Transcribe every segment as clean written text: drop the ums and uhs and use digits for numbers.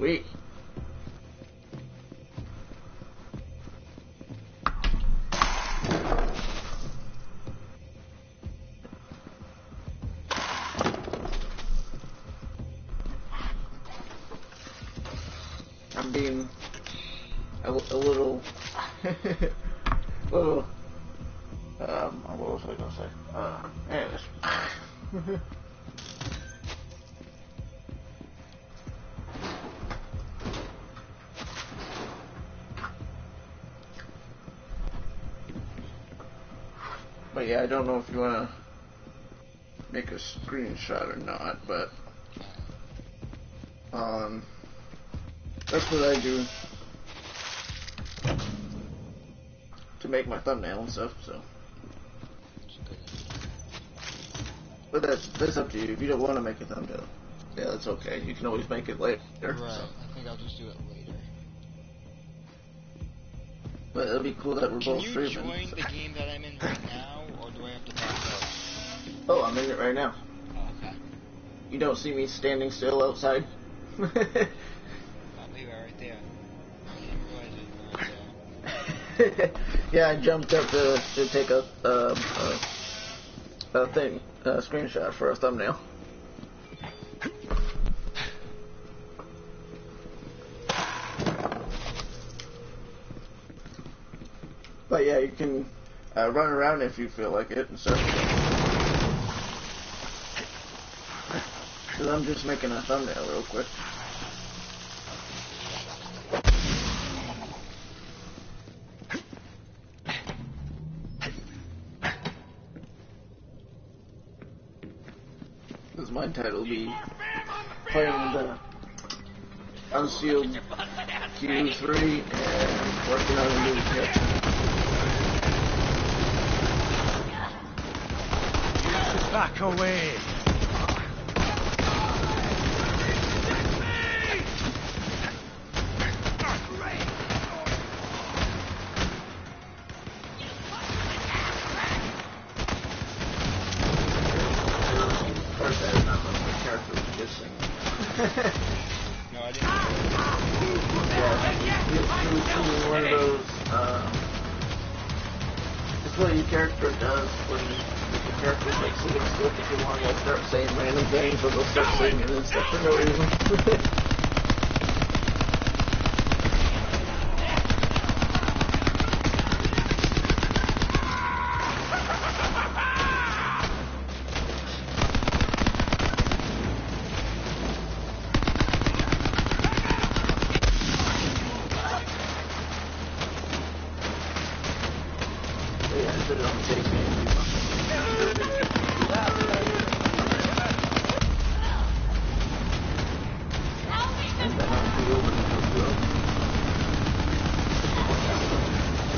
Sweet. I'm being a little, little, what was I gonna say? Anyways. But yeah, I don't know if you want to make a screenshot or not, but that's what I do to make my thumbnail and stuff, so. But that's up to you. If you don't want to make a thumbnail, yeah, that's okay. You can always make it later. Right, so. I think I'll just do it later. But it'll be cool that we're both streaming. Can you join the game that I'm in right now, or do I have to back up? Oh, I'm in it right now. Oh, okay. You don't see me standing still outside? Oh, maybe right there. I didn't realize it was right there. Yeah, I jumped up to take a screenshot for a thumbnail. But yeah, you can run around if you feel like it and stuff. Because I'm just making a thumbnail real quick. Because my title will be playing the unsealed-cue3's and working on a new character. Back away! No, I didn't. Yeah, it's one of those, it's what your character does when the character makes sitting still if you want to start saying random things, or they'll start singing and stuff for no reason.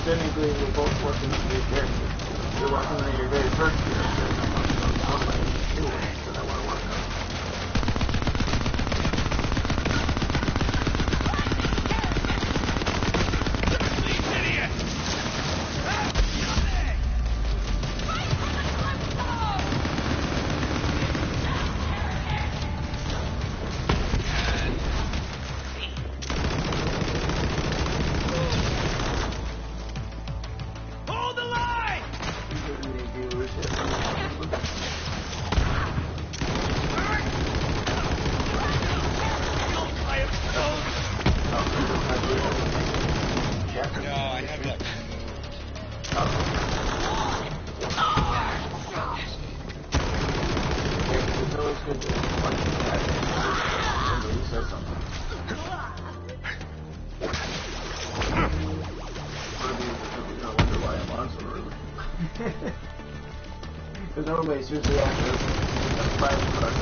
Technically, we're both working on new characters. You're working on your very first character, and I'm working on my new one that I want to work on. Because normally it's usually after a 5 o'clock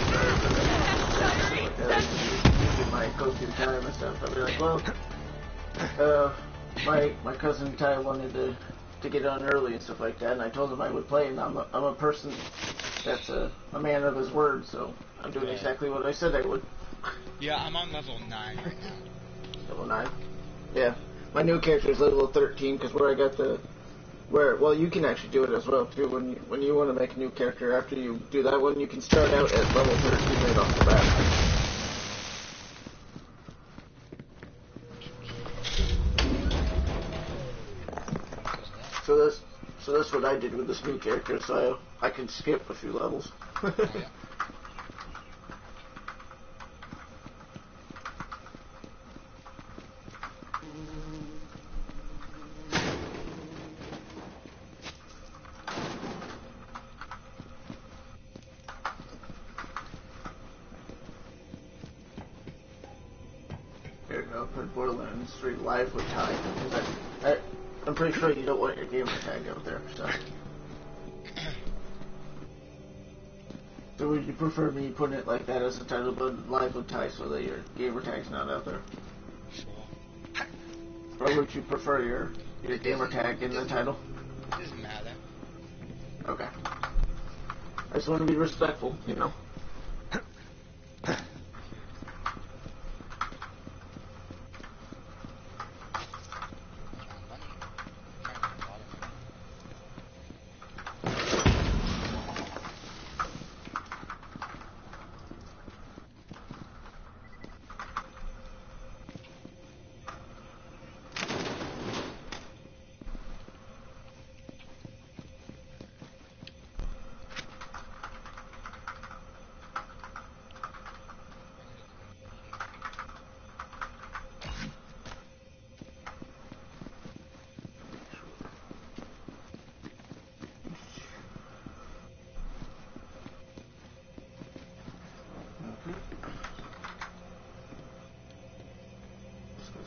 usually my go-to time and stuff. I'll be like, well, my cousin Ty wanted to get on early and stuff like that, and I told him I would play, and I'm a person that's a man of his word, so I'm doing exactly what I said I would. Yeah, I'm on level 9 right now. Level 9? Yeah. My new character is level 13, because where I got well, you can actually do it as well, too. When you want to make a new character, after you do that one, you can start out at level 13 right off the bat. So that's what I did with this new character, so I can skip a few levels. Oh, yeah. Here, I'll put Borderlands 3 live with tag, because I'm pretty sure you don't want your gamer tag out there, so. So would you prefer me putting it like that as a title, but live with tag so that your gamer tag's not out there? Sure. Or would you prefer your gamer tag in the title? It doesn't matter. Okay. I just want to be respectful, you know.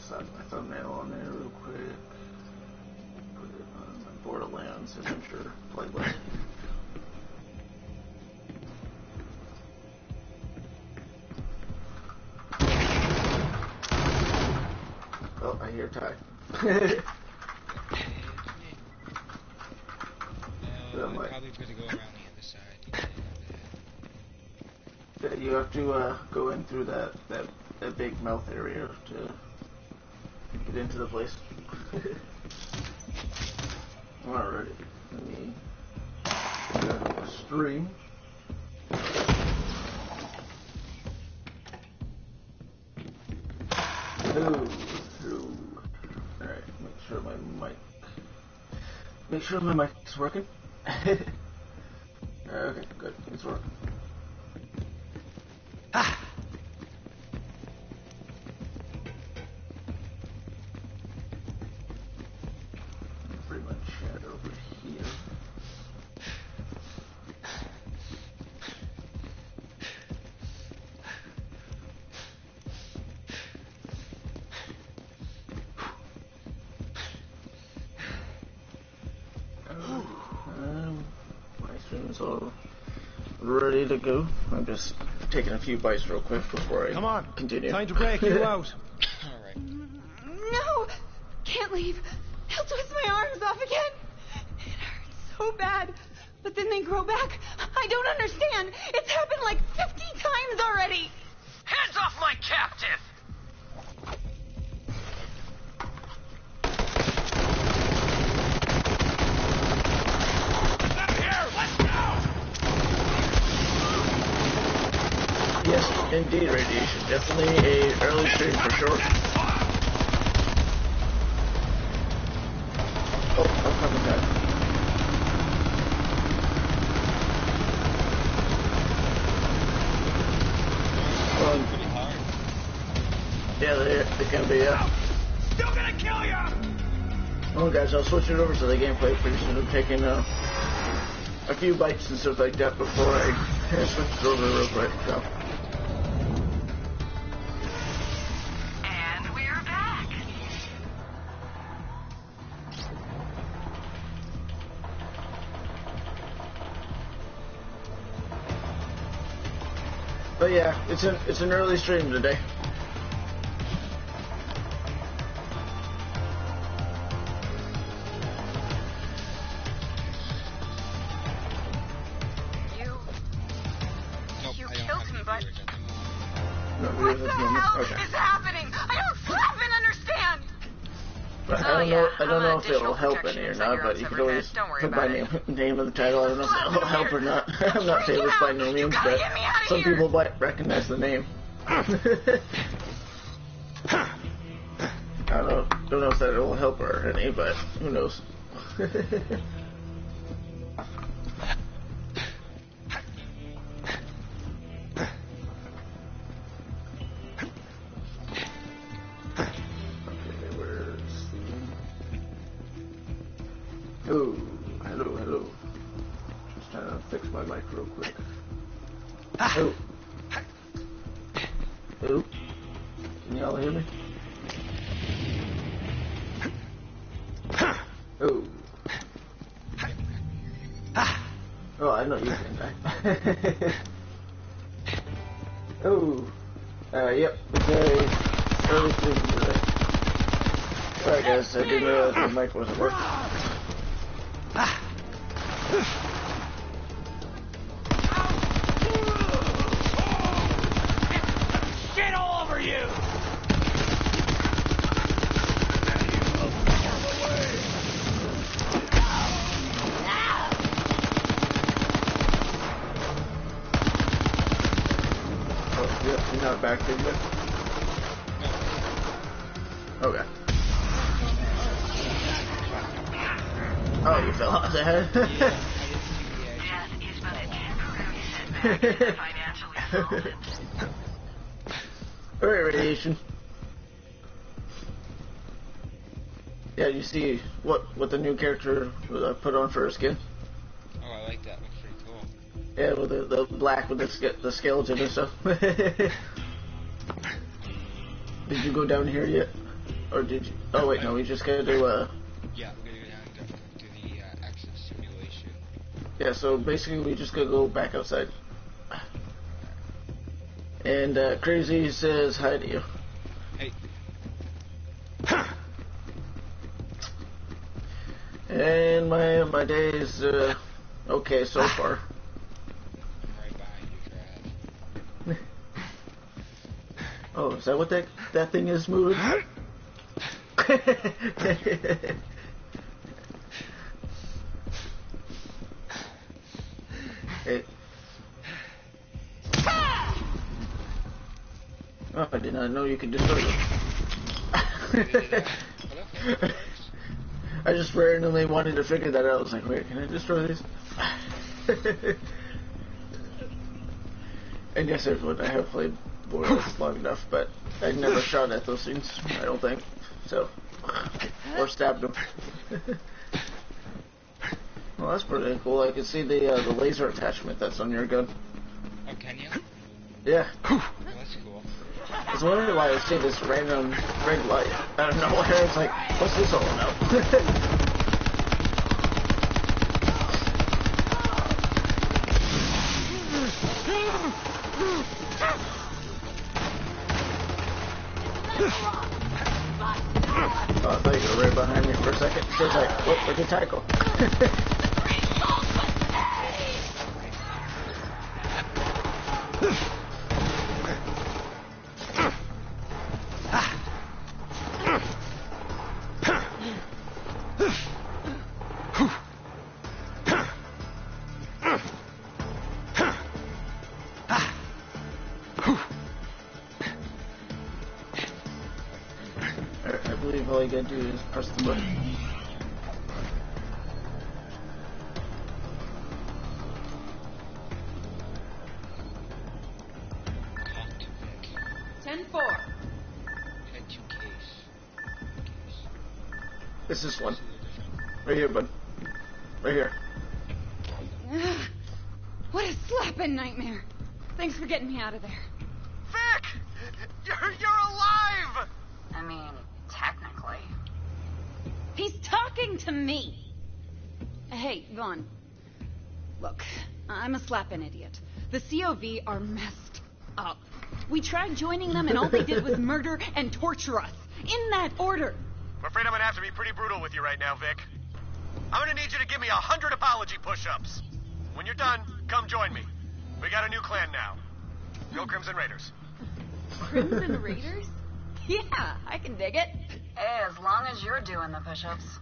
Slap my thumbnail on there real quick. Put it on my Borderlands Adventure playlist. Oh, I hear Ty. I'm probably going to go around the other side. Yeah, you have to go in through that big mouth area to get into the place. Alrighty, let me go to a stream. Alright, make sure my mic's working. Okay, good, it's working. Pretty much head over here. My stream's all ready to go. I'm just taking a few bites real quick before I continue. Time to break you out. Alright. No! Can't leave. He'll twist my arms off again. It hurts so bad. But then they grow back. I don't understand. It's happened like 50 times already. Hands off my captive! Up here! Let's go! Yes, indeed, radiation. Definitely a early stream for sure. Oh, I'm coming back. Pretty hard. Yeah, they can be, yeah. Still gonna kill ya! Well, guys, I'll switch it over to the gameplay pretty soon. I'm taking a few bites and stuff like that before I switch it over real quick, so. And we're back! But yeah, it's an early stream today. You killed him, but No, what the hell okay. is happening? I don't flippin' understand. But I don't know if it'll help any or not, but you can always put my name in the title. I don't know if it'll help or not. I'm not saying this by no means, but some people might recognize the name. I don't know if that will help or any, but who knows. Oh, hello. Just trying to fix my mic real quick. Oh. Oh. Can y'all hear me? Oh. Oh, I know you can. Oh. Yep. It's a early season today. Sorry guys, I didn't realize the mic wasn't working. Shit all over you! Oh, yep, you're not back there yet? Okay. Oh, you fell off the head? Death is but a temporary setback in the financial insolvent. Alright, radiation. Yeah, you see what the new character put on for her skin? Oh, I like that. Looks pretty cool. Yeah, with the black with the skeleton and stuff. Did you go down here yet? Or did you? Oh wait, no, we just gotta do Yeah, we're gonna go down and do the access simulation. Yeah, so basically we just gotta go back outside. And Crazy says hi to you. Hey. And my day is okay so far. I'm right behind you, Trav. Oh, is that what that thing is moving? Hey. Oh, I did not know you could destroy them. I just randomly wanted to figure that out. I was like, wait, can I destroy these? And yes, I would. I have played Borderlands long enough, but I never shot at those things, I don't think. So, or stabbed them. Well, that's pretty cool. I can see the laser attachment that's on your gun. Oh, can you? Yeah. Oh, that's cool. I was wondering why I see this random red light out of nowhere. It's like, what's this all about? Oh, I thought you were right behind me for a second. So it's like, oh, look at tackle. I believe all you gotta do is press the button. Cocked Vic. 10-4. Had 2 case. It's this one. Right here, bud. Right here. What a slapping nightmare. Thanks for getting me out of there. Vic! You're alive! I mean, technically. He's talking to me. Hey, Vaughn. Look, I'm a slapping idiot. The COV are messed up. We tried joining them and all they did was murder and torture us. In that order. I'm afraid I'm gonna have to be pretty brutal with you right now, Vic. I'm gonna need you to give me 100 apology push-ups. When you're done, come join me. We got a new clan now. Go Crimson Raiders. Crimson Raiders? Yeah, I can dig it. Hey, as long as you're doing the push-ups.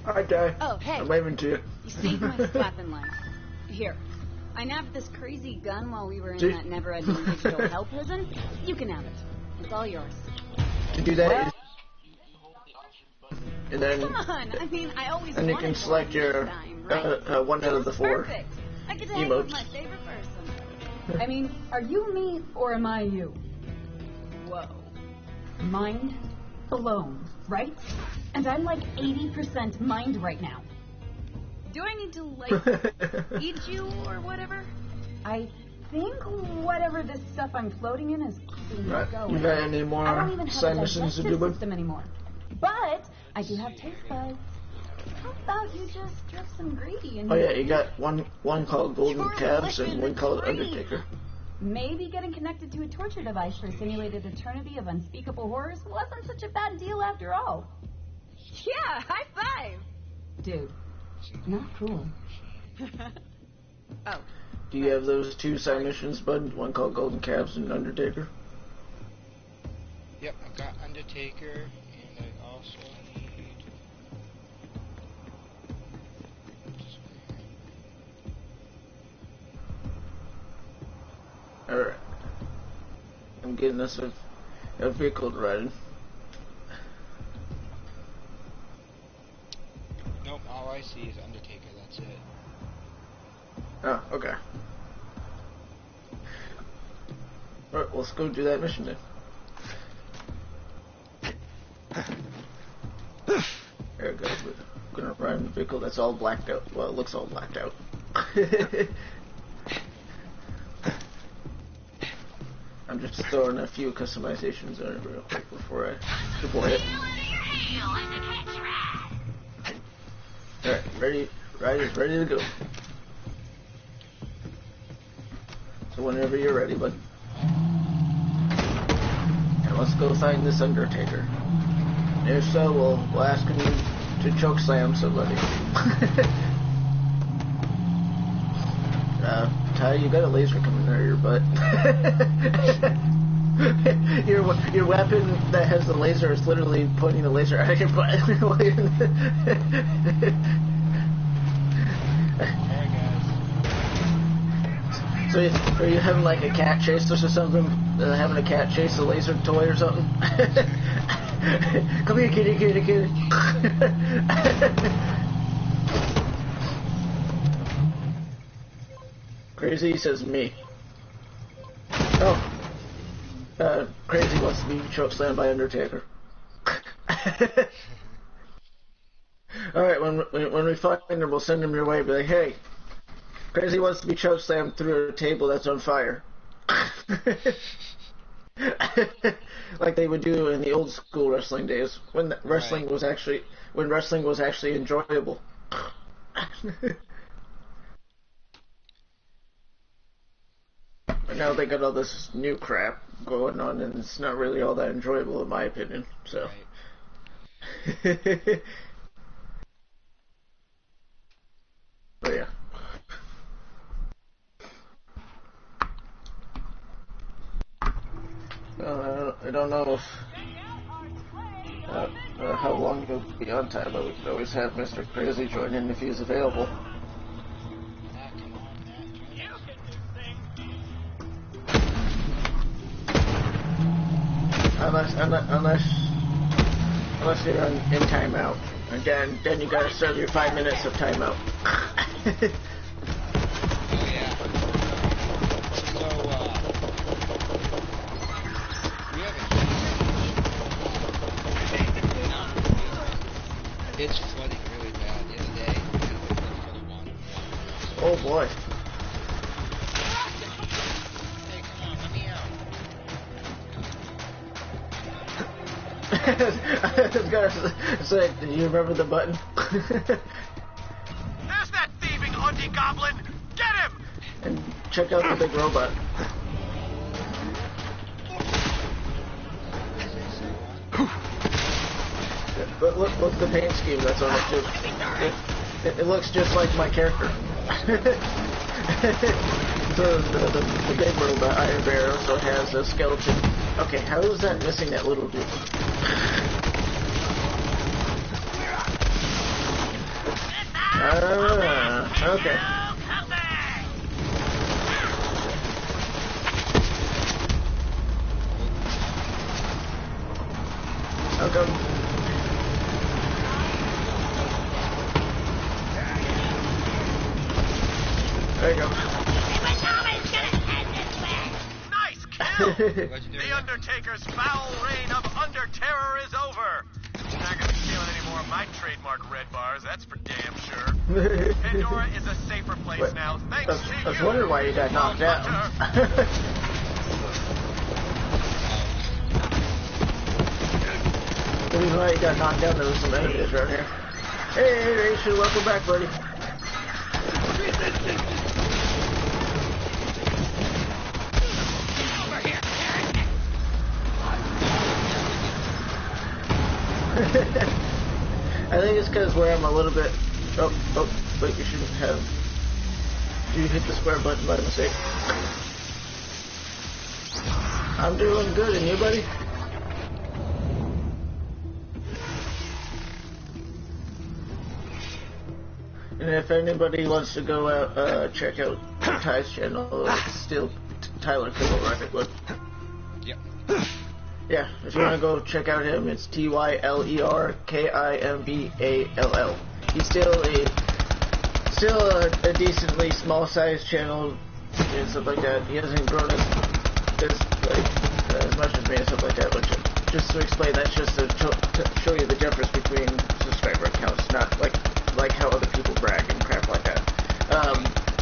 Alright, Dad. Oh, hey. I'm waving to you. You saved my slapping life. Here. I nabbed this crazy gun while we were in See? that never-ending digital hell prison. You can have it. It's all yours. To do that is... and then Come on, I mean, I always and you wanted can select more your time, right? one out of the 4 Perfect. I get to hang with emotes. my favorite person. I mean, are you me or am I you? Whoa. Mind blown, right? And I'm like 80% mind right now. Do I need to, like, eat you or whatever? I think whatever this stuff I'm floating in is keeping me Right. going. You got any I don't more even have side a missions to digestive do, bud? system anymore. But I do have taste buds. How about you just drip some gravy in Oh yeah, here? you got one called Golden You're Calves and living one the called dream. Undertaker. Maybe getting connected to a torture device for a simulated eternity of unspeakable horrors wasn't such a bad deal after all. Yeah, high five. Dude, not cool. Oh. Do you have those 2 side missions, bud? One called Golden Calves and Undertaker. Yep, I got Undertaker, and I also need... Alright. I'm getting us a vehicle to ride in. Nope, all I see is Undertaker, that's it. Oh, okay. Alright, let's go do that mission then. There we go. We're gonna ride in a vehicle that's all blacked out. Well, it looks all blacked out. I'm just throwing a few customizations on it real quick before I deploy it. Alright, ready? Ride is ready to go. So whenever you're ready, bud. And let's go find this Undertaker. If so, we'll ask him to choke slam somebody. Ty, you got a laser coming out of your butt. your weapon that has the laser is literally pointing the laser out of your butt. Alright guys. So are you having like a cat chase or something? Having a cat chase a laser toy or something? Come here, kitty, kitty, kitty. Crazy says me. Oh. Crazy wants to be chokeslammed by Undertaker. Alright, when we find him, we'll send him your way. Be like, hey, Crazy wants to be chokeslammed through a table that's on fire. Like they would do in the old school wrestling days, when wrestling was actually enjoyable. But now they got all this new crap going on, and it's not really all that enjoyable, in my opinion. So. Right. But yeah. I don't know if how long you'll be on time, but we could always have Mr. Crazy join in if he's available. Unless you're in timeout, and then you gotta serve your 5 minutes of timeout. Oh yeah. So, we have a it's flooding really bad the other day. For the one. Oh boy. Hey, come on, let me out. I was gonna say, do you remember the button? There's that thieving undie goblin! Get him! And check out the big robot. But look at the paint scheme that's on it too. It looks just like my character. So the big robot, Iron Bear, also has a skeleton. Okay, how is that missing that little dude? Okay. How come? There you go. Nice kill! The Undertaker's foul reign of Under-Terror is over. You're not gonna be stealing any more of my trademark red bars, that's for damn sure. Pandora is a safer place now, thanks to you. I was wondering why you got knocked out. The reason why you got knocked down, there was some enemies right here. Hey, Rachel, welcome back, buddy. I think it's because where I'm a little bit... Oh, wait, you shouldn't have... You hit the square button by mistake. I'm doing good, and you, buddy? And if anybody wants to go out, check out Ty's channel, it's still Tyler Kimball, right? Look. Yep. Yeah, if you want to go check out him, it's TYLERKIMBALL. He's still a decently small-sized channel and stuff like that. He hasn't grown as much as me and stuff like that. But just to explain, that's just to show you the difference between subscriber accounts, not like how other people brag and crap like that.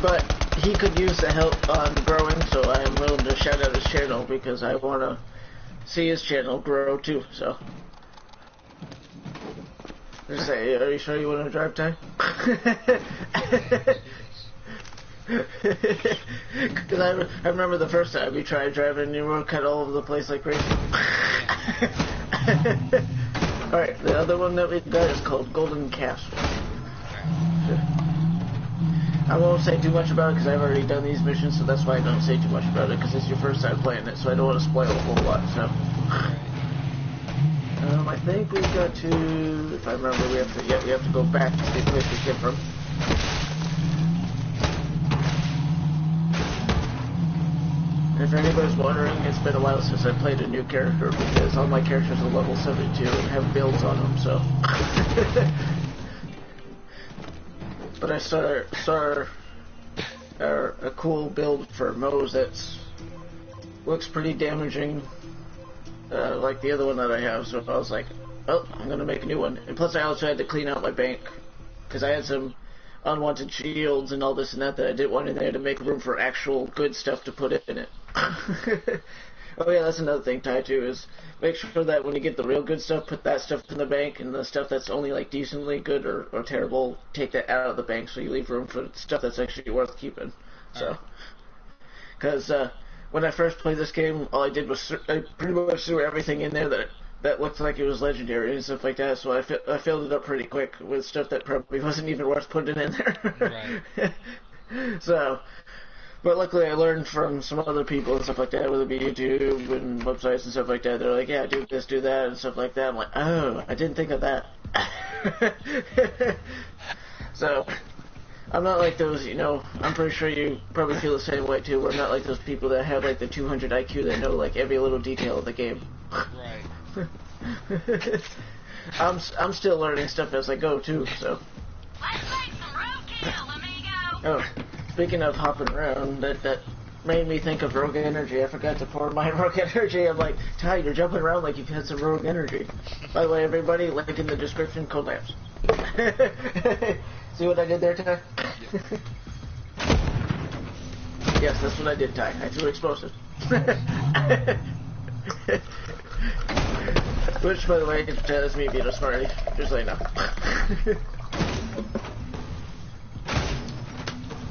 But he could use the help on growing, so I am willing to shout out his channel because I want to see his channel grow too, so. Just say, are you sure you want to drive, Ty? Because I remember the first time we tried driving and you were cut all over the place like crazy. Alright, the other one that we got is called Golden Castle. I won't say too much about it because I've already done these missions, so that's why I don't say too much about it, because it's your first time playing it, so I don't want to spoil a whole lot, so. I think we've got to, if I remember, we have to go back to the place we came from. If anybody's wondering, it's been a while since I played a new character, because all my characters are level 72 and have builds on them, so. But I saw a cool build for Moe's that's looks pretty damaging, like the other one that I have. So I was like, oh, I'm gonna make a new one. And plus, I also had to clean out my bank because I had some unwanted shields and all this and that I didn't want in there to make room for actual good stuff to put in it. Oh yeah, that's another thing, Ty, too, is make sure that when you get the real good stuff, put that stuff in the bank, and the stuff that's only like decently good or terrible, take that out of the bank so you leave room for stuff that's actually worth keeping. So, because when I first played this game, all I did was I pretty much threw everything in there that looked like it was legendary and stuff like that, so I filled it up pretty quick with stuff that probably wasn't even worth putting in there. Right. So... But luckily I learned from some other people and stuff like that, whether it be YouTube and websites and stuff like that. They're like, yeah, do this, do that, and stuff like that. I'm like, oh, I didn't think of that. So, I'm not like those, I'm pretty sure you probably feel the same way too. We're not like those people that have like the 200 IQ that know like every little detail of the game. Right. I'm still learning stuff as I go too, so. Let's make some roadkill, amigo. Oh. Speaking of hopping around, that made me think of Rogue Energy. I forgot to pour my Rogue Energy. I'm like, Ty, you're jumping around like you've had some Rogue Energy. By the way, everybody, link in the description, code lamps. See what I did there, Ty? Yes, that's what I did, Ty. I threw explosives. Which, by the way, that's me being a smarty. Just so you know.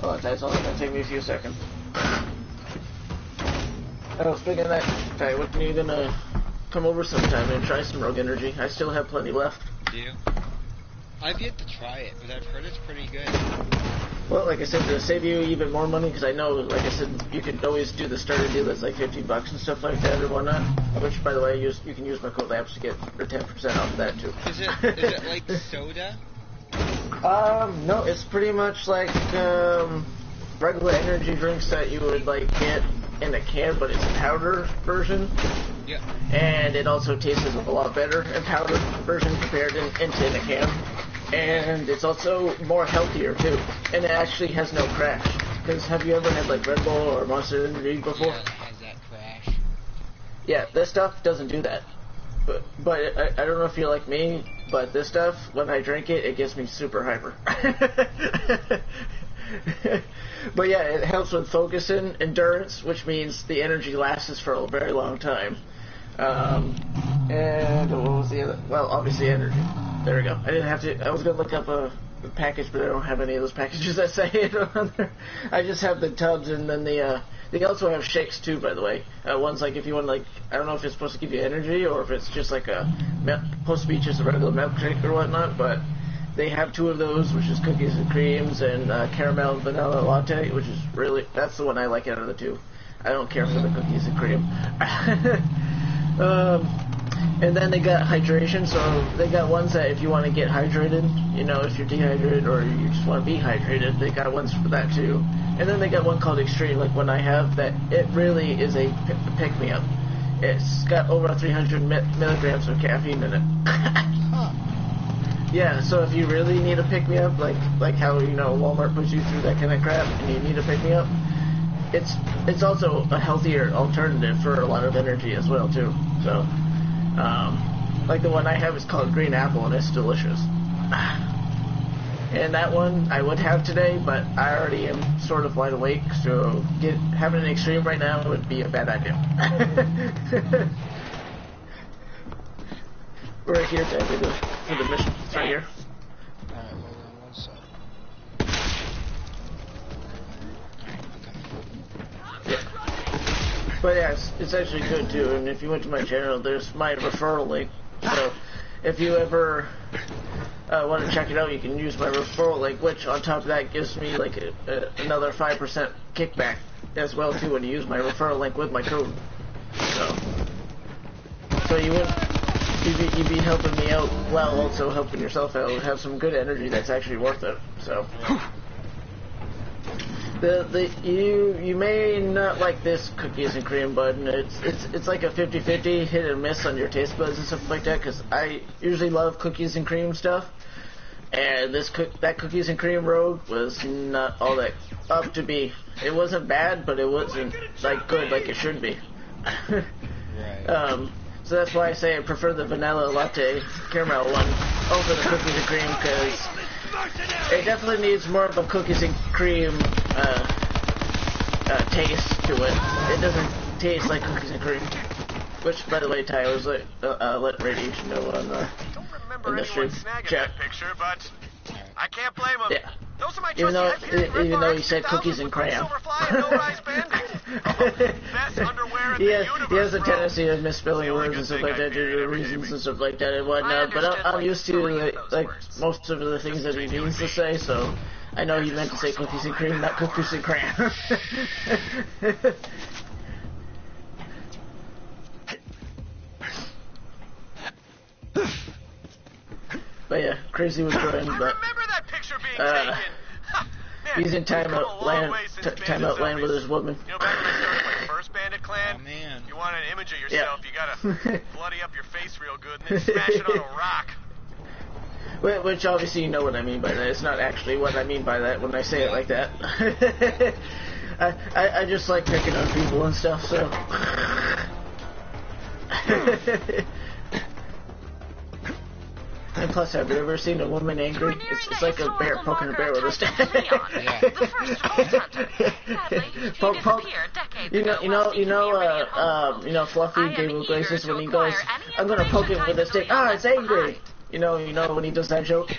Oh, that's only gonna take me a few seconds. Oh, speaking of that, Ty, when are you gonna come over sometime and try some Rogue Energy? I still have plenty left. Do you? I've yet to try it, but I've heard it's pretty good. Well, like I said, to save you even more money, because I know, like I said, you can always do the starter deal that's like $15 and stuff like that or whatnot. Which, by the way, you can use my code LAMPS to get 10% off of that too. Is it like soda? No, it's pretty much like regular energy drinks that you would like get in a can, but it's a powder version. Yeah. And it also tastes a lot better in powder version compared into in a can. And it's also more healthier too. And it actually has no crash. because have you ever had like Red Bull or Monster Energy before? Yeah, it has that crash. Yeah, this stuff doesn't do that. But I don't know if you're like me, but this stuff, when I drink it, it gets me super hyper. But yeah, it helps with focus and endurance, which means the energy lasts for a very long time. And what was the other? Well, obviously energy. There we go. I didn't have to. I was gonna look up a package, but I don't have any of those packages that say it on there. I just have the tubs, and then they also have shakes too, by the way. One's like if you want like, I don't know if it's supposed to give you energy or if it's just like supposed to be just a regular milkshake or whatnot, but they have two of those, which is cookies and creams and caramel and vanilla latte, which is really, that's the one I like out of the two. I don't care for the cookies and cream. And then they got hydration, so they got ones that if you want to get hydrated, you know, if you're dehydrated or you just want to be hydrated, they got ones for that too. And then they got one called Extreme, like one I have, that it really is a pick-me-up. It's got over 300 milligrams of caffeine in it. Yeah, so if you really need a pick-me-up, like how, you know, Walmart puts you through that kind of crap and you need a pick-me-up, it's also a healthier alternative for a lot of energy as well too. So, like the one I have is called Green Apple and it's delicious. And that one I would have today, but I already am sort of wide awake, so having an Extreme right now would be a bad idea. We're right here for the mission. It's right here. Alright, hold on one sec. Yeah. But yeah, it's actually good too, and if you went to my channel, there's my referral link. So if you ever want to check it out, you can use my referral link, which on top of that gives me like another 5% kickback as well too when you use my referral link with my code. So you'd be helping me out while also helping yourself out. Have some good energy that's actually worth it. So you may not like this cookies and cream, but it's like a 50-50 hit and miss on your taste buds and stuff like that. Because I usually love cookies and cream stuff, and that cookies and cream Rogue was not all that up to be. It wasn't bad, but it wasn't like good like it should be. Right. So that's why I say I prefer the vanilla latte caramel one over the cookies and cream, because it definitely needs more of a cookies and cream taste to it. It doesn't taste like cookies and cream. Which, by the way, Ty was let Radiation know on the Remember anyone snagging that picture, but I can't blame him. Yeah. Those are my even though he said cookies and crayon. He has a tendency of misspelling words and stuff like that due to reasons and stuff like that and whatnot, but I'm used to like most of the things that he means to say, so I know he meant to say cookies and cream, not cookies and crayon. But yeah, crazy was good, but he's in timeout land with his woman. You know, back when I started my first Bandit Clan, oh, man. You want an image of yourself, you gotta bloody up your face real good and then smash it on a rock. Which obviously you know what I mean by that. It's not actually what I mean by that when I say it like that. I just like picking on people and stuff, so. And plus, have you ever seen a woman angry? It's like a bear poking a bear with a stick. Fluffy Gabriel Iglesias when he goes, "I'm gonna poke it with a stick." Ah, it's angry. You know when he does that joke.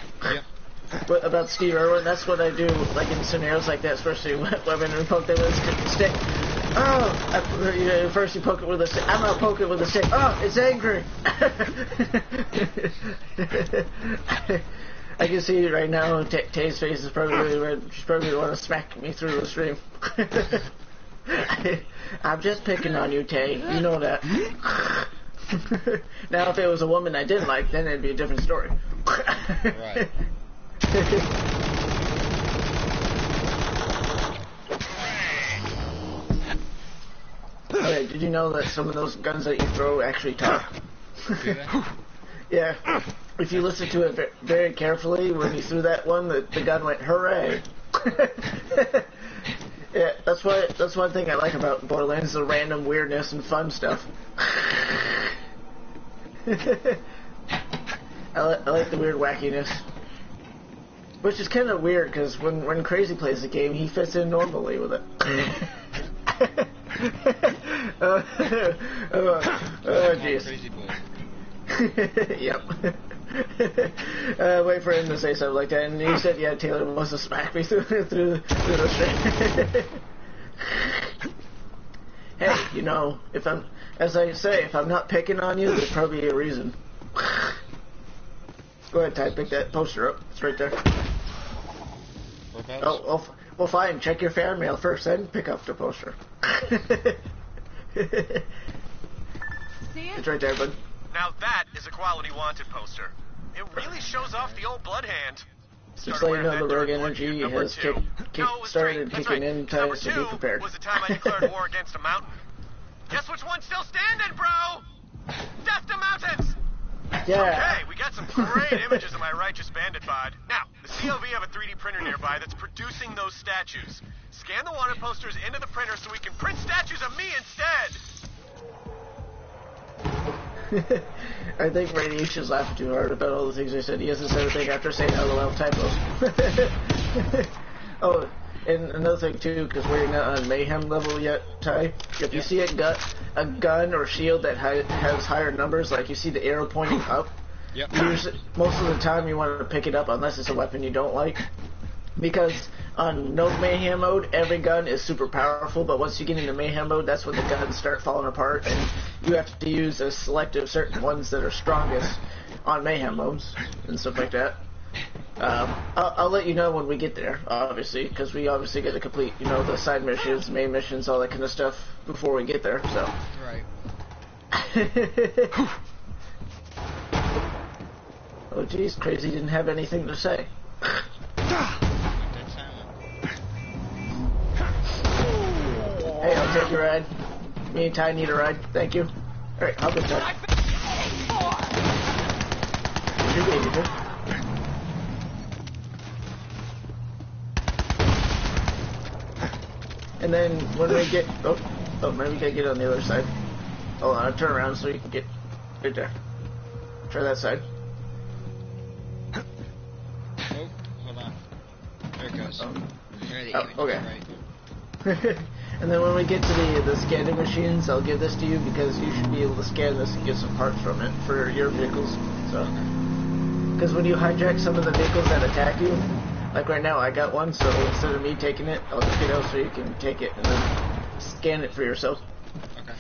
But about Steve Irwin, that's what I do, like in scenarios like that, especially when we poke them with a stick. Oh, first you poke it with a stick. I'm gonna poke it with a stick. Oh, it's angry. I can see right now. Tay's face is probably really red. She's probably want to smack me through the stream. I'm just picking on you, Tay. You know that. Now, if it was a woman I didn't like, then it'd be a different story. Right. Okay, did you know that some of those guns that you throw actually talk? Yeah. If you listen to it very carefully, when you threw that one, the gun went, hooray! Yeah, that's one thing I like about Borderlands, the random weirdness and fun stuff. I like the weird wackiness. Which is kind of weird, because when Crazy plays the game, he fits in normally with it. Oh, jeez. Crazy boy. Yep. Wait for him to say something like that, and he said, "Yeah, Taylor wants to smack me through the street." Hey, you know, if I'm not picking on you, there's probably a reason. Go ahead, Ty, pick that poster up. It's right there. Oh, well, fine. Check your fan mail first, then pick up the poster. See it? It's right there, bud. Now that is a quality wanted poster. It really shows off the old blood hand. Just so you know, the rogue energy has started kicking in, Ty, so be prepared. Was the time I declared war against a mountain. Guess which one's still standing, bro? Death to mountains! Yeah. Okay, we got some great images of my righteous bandit bod. Now, the COV have a 3D printer nearby that's producing those statues. Scan the wanted posters into the printer so we can print statues of me instead! I think Radiation's laughing too hard about all the things I said. He hasn't said a thing after saying LOL typos. Oh, and another thing too, because we're not on Mayhem level yet, Ty. If you see a gun or shield that has higher numbers, like you see the arrow pointing up, most of the time you want to pick it up unless it's a weapon you don't like. Because on no Mayhem mode, every gun is super powerful, but once you get into Mayhem mode, that's when the guns start falling apart, and you have to use a selective certain ones that are strongest on Mayhem modes and stuff like that. I'll let you know when we get there, obviously, because we obviously got to complete, you know, the side missions, main missions, all that kind of stuff before we get there, so. Right. Oh, geez, Crazy didn't have anything to say. Hey, I'll take your ride. Me and Ty need a ride. Thank you. Alright, hop in, Ty. Your baby, huh? And then when we get... Oh, maybe we gotta get on the other side. Hold on, I'll turn around so you can get right there. Try that side. Oh, hold on. There it goes. Okay. Right. And then when we get to the scanning machines, I'll give this to you because you should be able to scan this and get some parts from it for your vehicles. So, because when you hijack some of the vehicles that attack you, like right now I got one, so instead of me taking it, I'll just get out so you can take it and then scan it for yourself. Okay.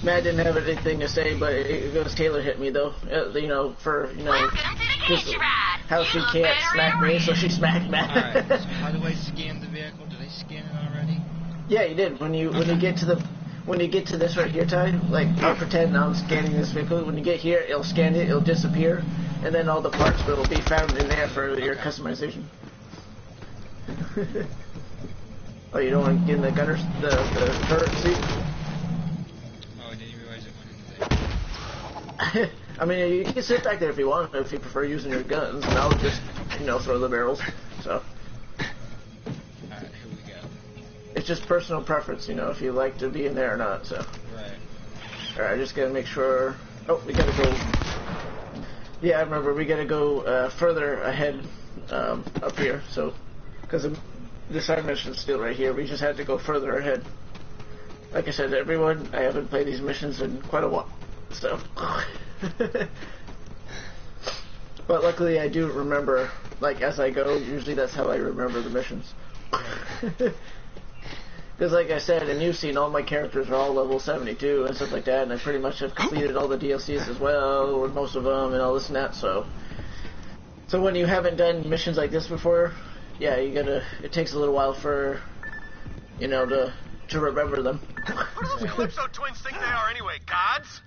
Matt didn't have anything to say, but it goes Taylor hit me though. You know, for how she can't smack me, so she smacked Matt. Alright, so how do I scan the vehicle? Did I scan it already? Yeah, you did. When you get to this right here, Ty, like I'll pretend I'm scanning this vehicle. When you get here, it'll scan it, it'll disappear, and then all the parts will be found in there for your customization. Oh, you don't want to get in the gunner's the turret seat? Oh, I didn't realize it went in there. I mean, you can sit back there if you want, if you prefer using your guns, and I'll just, you know, throw the barrels. So. Alright, here we go. It's just personal preference, you know, if you like to be in there or not. So. Right. Alright, I just gotta make sure. Oh, we gotta go. Yeah, I remember we gotta go further ahead up here. So, because the side mission's still right here. We just had to go further ahead. Like I said, everyone, I haven't played these missions in quite a while. So. But luckily I do remember, like, as I go. Usually that's how I remember the missions. Because like I said, and you've seen, all my characters are all level 72 and stuff like that, and I pretty much have completed all the DLCs as well, or most of them, and all this and that, so when you haven't done missions like this before, yeah, it takes a little while for, you know, to remember them. What do those Calypso twins think they are anyway, gods?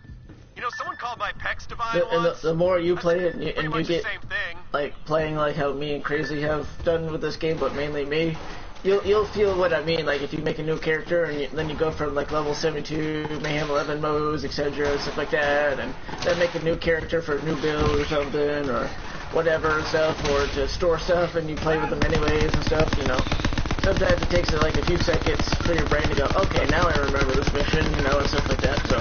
You know, someone called my pecs divine and once. the more you play it, and you get, same thing. like, playing like how me and Crazy have done with this game, but mainly me, you'll feel what I mean. Like if you make a new character and then you go from like level 72, Mayhem 11 modes, etc., stuff like that, and then make a new character for a new build or something or whatever and stuff, or to store stuff and you play with them anyways and stuff. You know, sometimes it takes like a few seconds for your brain to go, okay, now I remember this mission, you know, and stuff like that. So.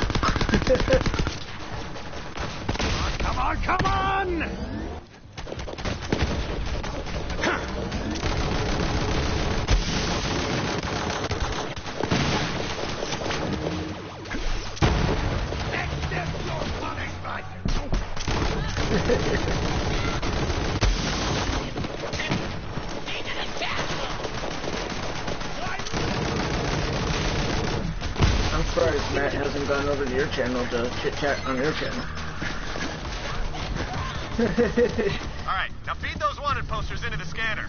Come on, come on! I'm surprised Matt hasn't gone over to your channel to chit-chat on your channel. Alright, now feed those wanted posters into the scanner.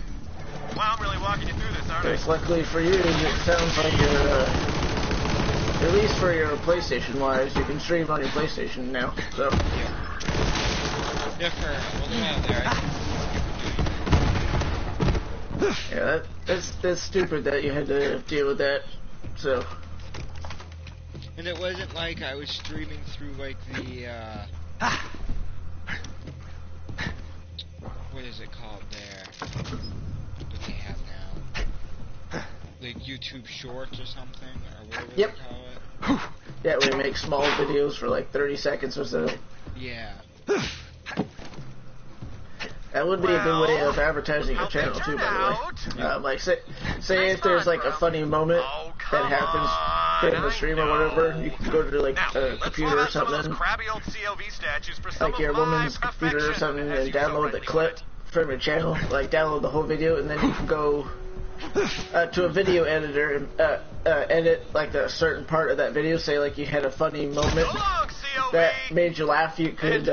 Wow, I'm really walking you through this, aren't I? Yes, luckily for you, it sounds like you're, at least for your PlayStation-wise, you can stream on your PlayStation now, so. Yeah, for a little while there, Yeah, that's stupid that you had to deal with that, so. and it wasn't like I was streaming through like the what is it called there? What they have now? Like YouTube Shorts or something, or whatever Yep. they call it. Yeah, we make small videos for like 30 seconds or so. Yeah. That would be a good way of advertising your channel too, by the way. Like, say if there's like a funny moment that happens during the stream or whatever, you can go to like a computer or something, like your woman's computer or something, and download the clip from your channel, like download the whole video, and then you can go to a video editor and edit like a certain part of that video. Say like you had a funny moment that made you laugh, you could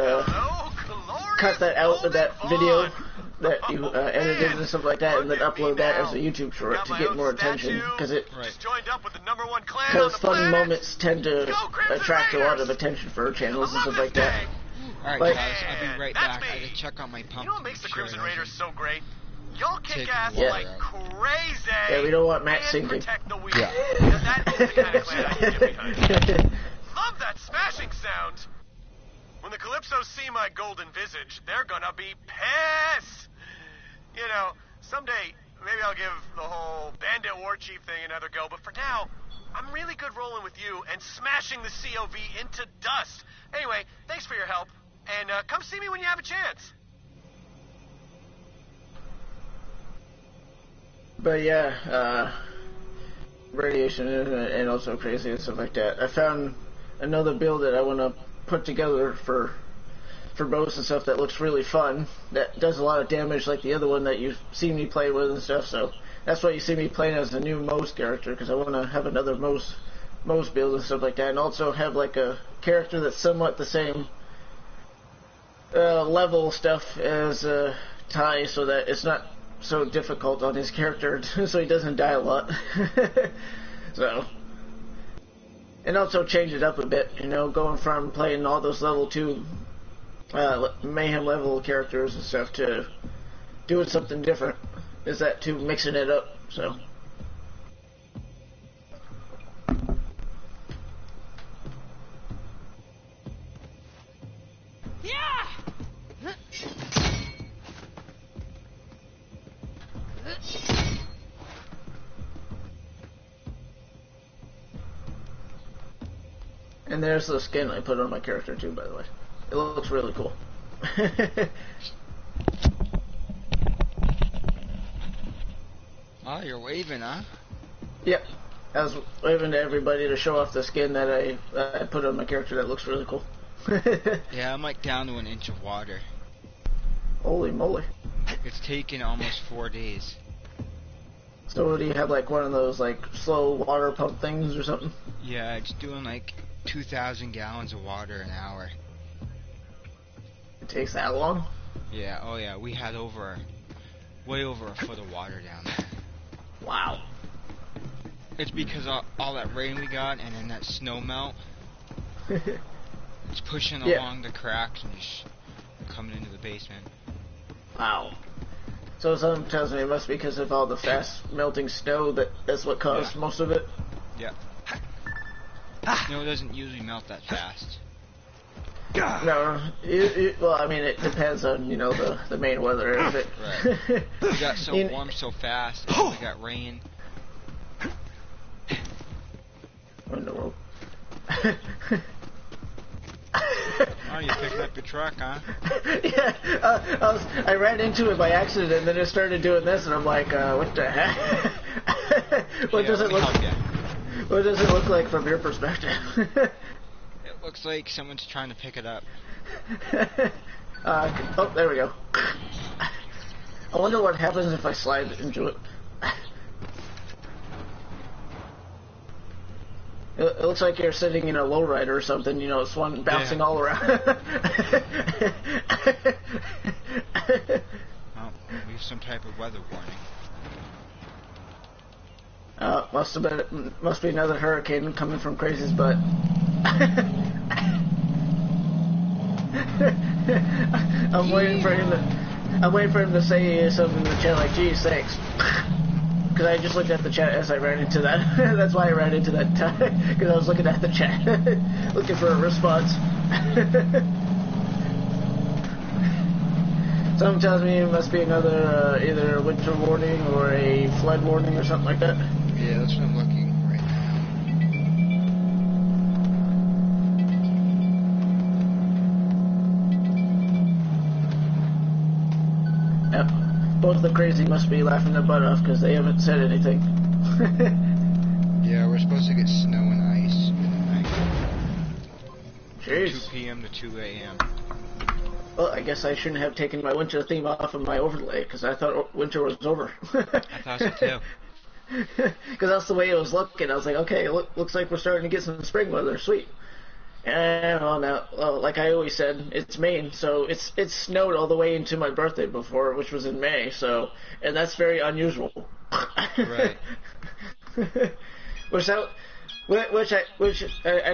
cut that out of that video that you edited and stuff like that, and then upload that as a YouTube short to get more attention, because funny moments tend to attract a lot of attention for channels and stuff like that. Alright, Like, guys, I'll be right back. I gotta check on my pump. You know what makes the to make Crimson sure it Raiders doesn't so great? Y'all kick take ass water like out. crazy. Yeah, we don't want Matt and sinking. protect the weak. Yeah. Now that is the kind of clan I can get behind. Love that smashing sound. When the Calypsos see my golden visage, they're gonna be pissed. You know, someday maybe I'll give the whole bandit war chief thing another go, but for now, I'm really good rolling with you and smashing the COV into dust. Anyway, thanks for your help, and come see me when you have a chance. But yeah, radiation and also crazy and stuff like that. I found another build that I want to put together for bows and stuff that looks really fun, that does a lot of damage like the other one that you've seen me play with and stuff, so that's why you see me playing as the new Mose character, because I want to have another Mose build and stuff like that, and also have like a character that's somewhat the same level stuff as Ty, so that it's not so difficult on his character, so he doesn't die a lot. So, and also change it up a bit, you know, going from playing all those level 2 Mayhem level characters and stuff to doing something different. Is that to mixing it up, so. And there's the skin I put on my character too, by the way. It looks really cool. Oh, you're waving, huh? Yep. I was waving to everybody to show off the skin that I put on my character that looks really cool. Yeah, I'm like down to an inch of water. Holy moly. It's taken almost 4 days. So do you have like one of those like slow water pump things or something? Yeah, it's doing like 2,000 gallons of water an hour. It takes that long? Yeah, oh yeah, we had way over a foot of water down there. Wow. It's because all that rain we got and then that snow melt. It's pushing along the cracks and just coming into the basement. Wow. So something tells me it must be because of all the fast melting snow that's what caused most of it. Yeah. Snow doesn't usually melt that fast. No, well, I mean, it depends on, you know, the main weather of it. Right. It got so warm so fast, and we got rain. What in the world? Oh, you picking up your truck, huh? Yeah, I ran into it by accident, and then it started doing this, and I'm like, what the heck? What does it look like from your perspective? It looks like someone's trying to pick it up. Oh, there we go. I wonder what happens if I slide into it. It looks like you're sitting in a lowrider or something, you know, it's one bouncing all around. Well, we have some type of weather warning. Must be another hurricane coming from Crazy's butt. I'm waiting for him to say something in the chat like, "Geez, thanks." Because I just looked at the chat as I ran into that. That's why I ran into that time. Because I was looking at the chat, looking for a response. Something tells me it must be another either a winter warning or a flood warning or something like that. Yeah, that's what I'm looking right now. Yep. Both the Crazy must be laughing their butt off because they haven't said anything. Yeah, we're supposed to get snow and ice in the night. Jeez. 2 p.m. to 2 a.m. Well, I guess I shouldn't have taken my winter theme off of my overlay because I thought winter was over. I thought so too. Because that's the way it was looking. I was like, okay, looks like we're starting to get some spring weather. Sweet. And like I always said, it's Maine, so it's snowed all the way into my birthday before, which was in May. So, and that's very unusual. Right. Which I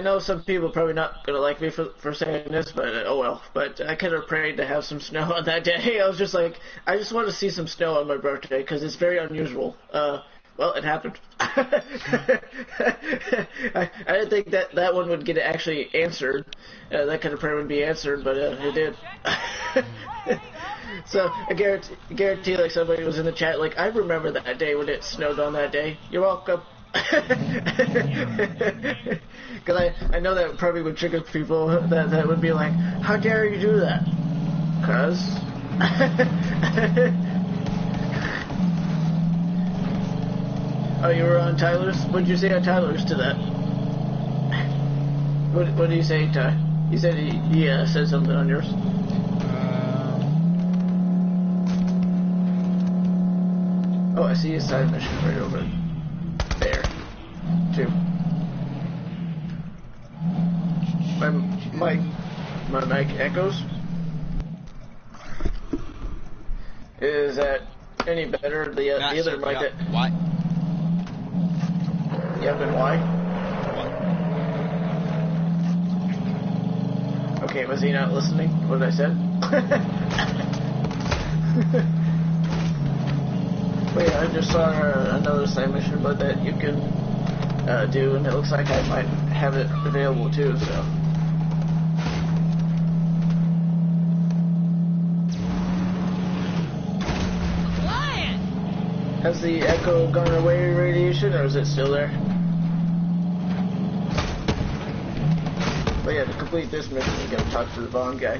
know some people are probably not gonna like me for saying this, but oh well. But I kind of prayed to have some snow on that day. I was just like, I just want to see some snow on my birthday because it's very unusual. Well, it happened. I didn't think that one would get actually answered. That kind of prayer would be answered, but it did. So I guarantee, like somebody was in the chat, like I remember that day when it snowed on that day. You're welcome. Because I know that probably would trigger people that would be like, how dare you do that? 'Cause. Oh, you were on Tyler's? What did you say on Tyler's to that? What did you say, Ty? He said he said something on yours. Oh, I see a side mission right over there. 2. My mic echoes. Is that any better? The other mic that... What? Yep, and why? What? Okay, was he not listening to what I said? Wait, I just saw another side mission about that you can do, and it looks like I might have it available too, so. Has the echo gone away, radiation, or is it still there? But yeah, to complete this mission, you gotta talk to the Vaughn guy.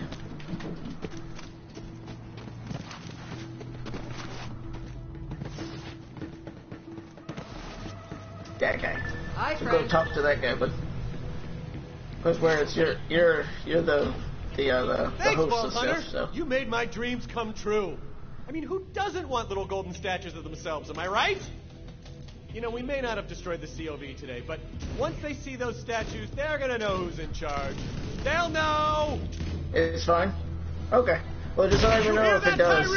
That guy. Hi, So go talk to that guy, but because where it's you're the Thanks, host Vault of Hunter. stuff, so. You made my dreams come true. I mean, who doesn't want little golden statues of themselves, am I right? You know, we may not have destroyed the COV today, but once they see those statues, they're gonna know who's in charge. They'll know! It's fine. Okay. Well, just let me know if it does.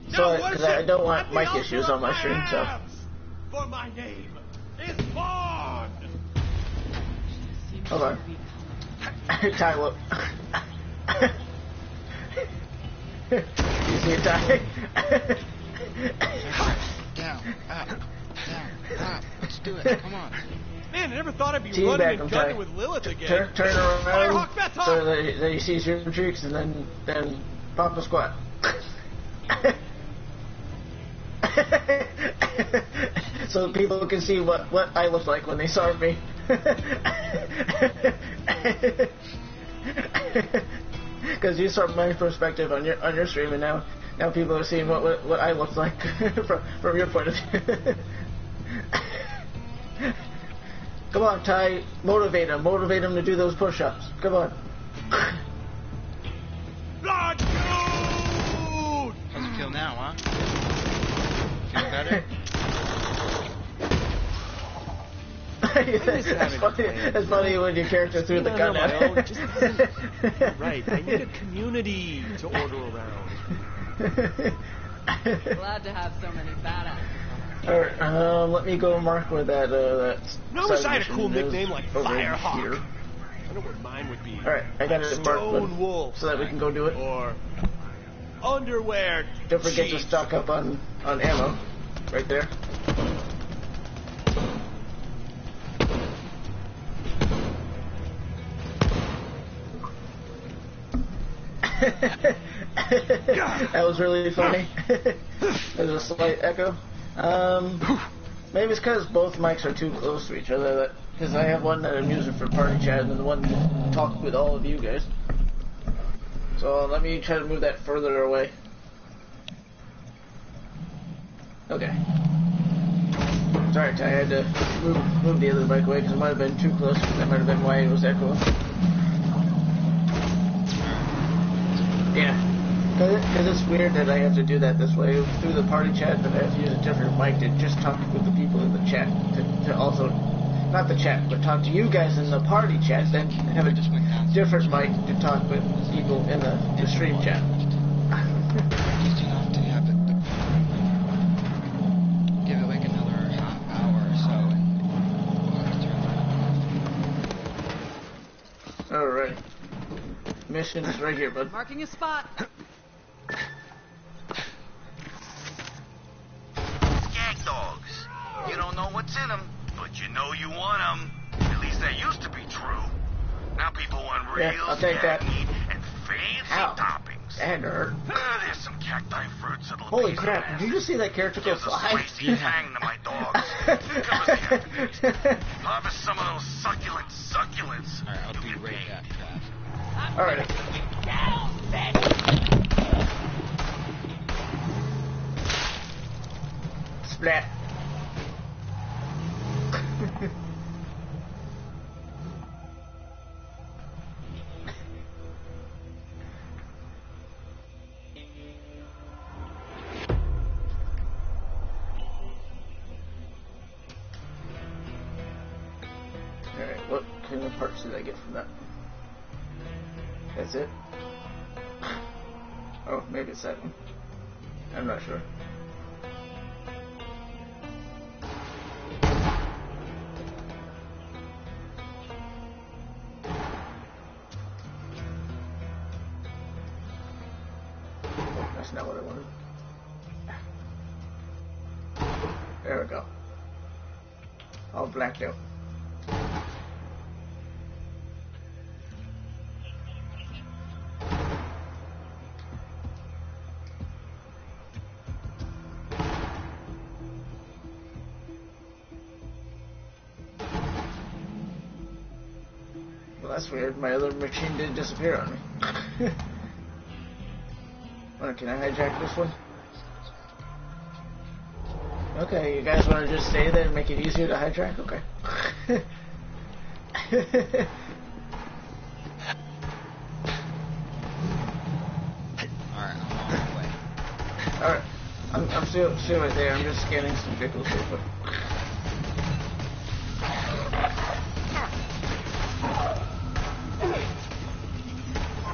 So because I don't want mic issues on my stream, so. For my name is Vaughn! Hold on. Ty, look. see it die. Down, up, let's do it, come on. Man, I never thought I'd be Teabag running him, and Ty. gunning with Lilith again. Turn around Firehawk, best so that he sees your cheeks, and then pop a squat. So people can see what I look like when they saw me. Because you saw my perspective on your stream, and now people are seeing what I look like from your point of view. Come on, Ty, motivate him to do those push-ups. Come on. Blood dude! How's it feel now, huh? Feel better? It's funny when your character threw the gun at him. Right, I need a community to order around. Glad to have so many badasses. Alright, let me go mark where that No, I wish I had a cool mission is nickname like over Firehawk. here. I wonder what mine would be. Alright, I got it marked Stone Wolf. so that we can go do it. Or underwear. Don't forget to Chief. stock up on ammo. Right there. That was really funny. There's a slight echo. Maybe it's because both mics are too close to each other. Because I have one that I'm using for party chat and then the one to talk with all of you guys. So let me try to move that further away. Okay. Sorry, I had to move the other mic away because it might have been too close. That might have been why it was echoing. Yeah, because it's weird that I have to do that this way through the party chat, but I have to use a different mic to just talk with the people in the chat to also, not the chat, but talk to you guys in the party chat, then have a different mic to talk with people in the stream chat. Just enough to have it, give it like another half hour or so, and we'll have to turn that off. Alright. Mission is right here, bud. Marking a spot. Skag dogs. You don't know what's in them, but you know you want them. At least that used to be true. Now people want real I'll take skag that. meat and fancy toppings. That hurt. There's some cacti fruits that'll Holy be crap, did you just see that character go Give the fly? spicy tang to my dogs. Harvest some of those succulents. Alright, I'll be right back, Trav. Alright. Splat. Alright, what kind of parts did I get from that? That's it? Oh, maybe it's that one. I'm not sure. Oh, that's not what I wanted. There we go. All blacked out. Well, that's weird. My other machine did disappear on me. Well, can I hijack this one? Okay, you guys want to just stay there and make it easier to hijack? Okay. Alright, I'm on my way. Alright. I'm still right there. I'm just scanning some vehicles real quick.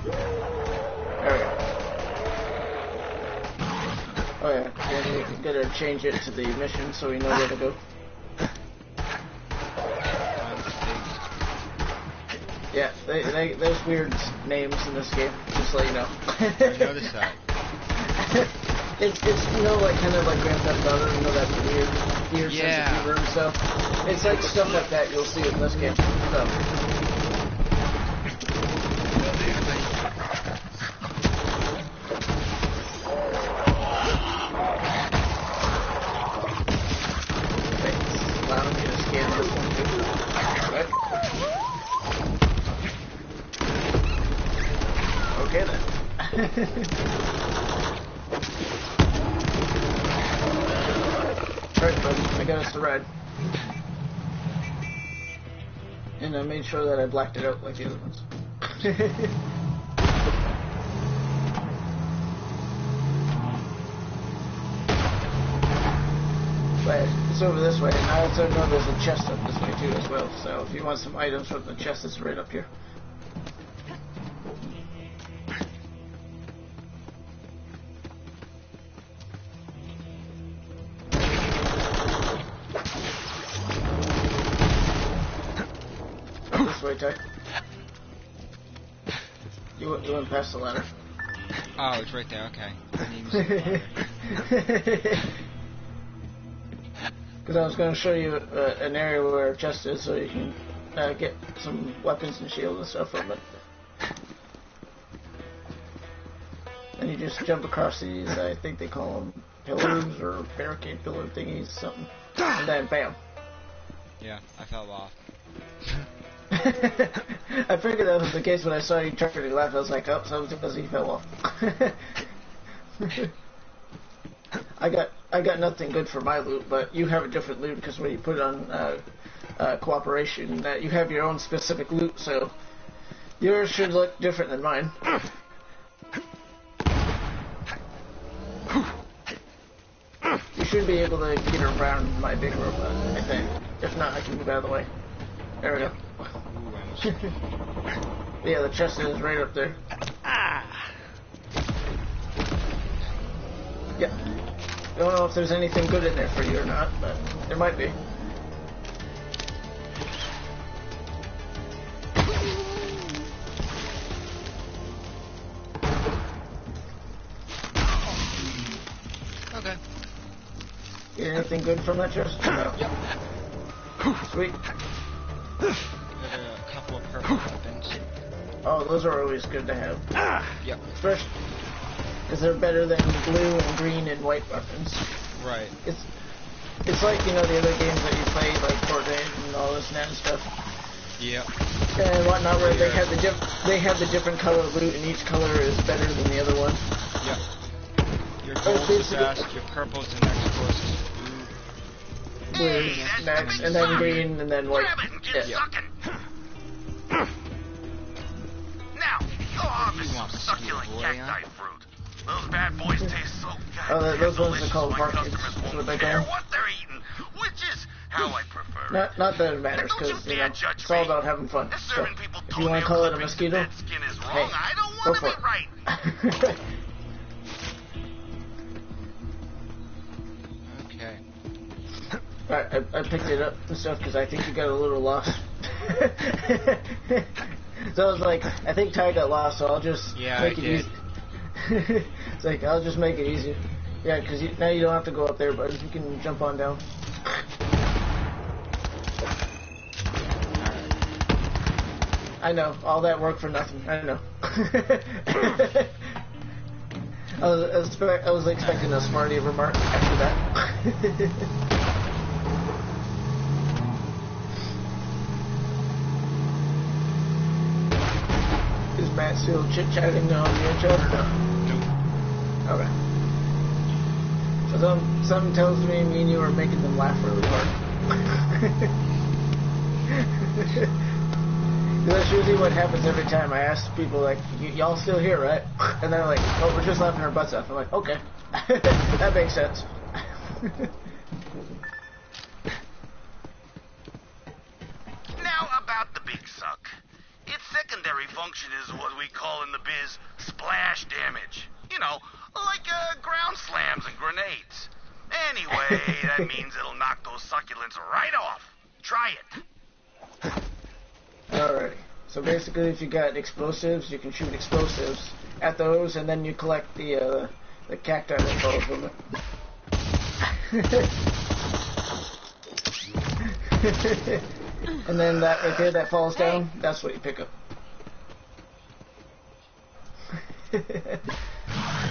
There we go. Oh yeah, then we gotta change it to the mission so we know where to go. Yeah, there's weird names in this game, just so you know. I noticed that. It's you know, like kind of like Grand Theft Auto, you know, that weird sense of humor and stuff. It's like stuff like that you'll see in this game. So. Allowing me to scan this one too. Right. Okay then. Alright, buddy, I got us to ride. And I made sure that I blacked it out like the other ones. But it's over this way, and I also know there's a chest up this way too as well, so if you want some items from the chest, it's right up here. This way, Ty. You went past the ladder. Oh, it's right there, okay. I didn't even see the ladder. Because I was going to show you an area where a chest is so you can get some weapons and shield and stuff from it. And you just jump across these, I think they call them pillars or barricade pillar thingies, something. And then bam. Yeah, I fell off. I figured that was the case when I saw you turn to the left. I was like, oh, so it's because he fell off. I got nothing good for my loot, but you have a different loot because when you put it on cooperation, you have your own specific loot, so yours should look different than mine. You should be able to get around my big robot, I think. If not, I can move out of the way. There we go. Yeah, the chest is right up there. Yeah. Don't know if there's anything good in there for you or not, but there might be. Okay. Get anything good from that chest? No. Yep. Sweet. Got a couple of purple weapons. Oh, those are always good to have. Yep. Especially because they're better than blue and green and white weapons. Right. It's like, you know, the other games that you play, like Fortnite and all this and stuff. Yep. And whatnot, where they have the different color loot, and each color is better than the other one. Yep. Your gold's the best, your purple's the next closest. Blue next, and then green, and then white. Yeah. Now, go off and succulent cacti fruit. Those bad boys taste so goddamn those ones are delicious. called My barkids. customers That's what won't they care call what they're eating, which is how I prefer it. Not that it matters, because you know, it's all about having fun. So, if you want to call it a mosquito, skin is wrong. hey, I don't go want to for be it. right. Okay. Alright, I picked it up and stuff because I think you got a little lost. So I was like, I think Ty got lost, so I'll just make it easy. It's like, I'll just make it easier. Yeah, because now you don't have to go up there, but you can jump on down. I know, all that work for nothing. I know. I was expecting a Smarty remark after that. Is Matt still chit-chatting on the chat or no? Nope. Okay. So something tells me and you are making them laugh really hard. That's usually what happens every time. I ask people, like, y'all still here, right? And they're like, oh, we're just laughing our butts off. I'm like, okay. That makes sense. Now about the big suck. Its secondary function is what we call in the biz splash damage. You know, like ground slams and grenades. Anyway, that means it'll knock those succulents right off. Try it. Alrighty. So basically, if you got explosives, you can shoot explosives at those, and then you collect the the cacti that falls from it. And then that right there that falls down, that's what you pick up.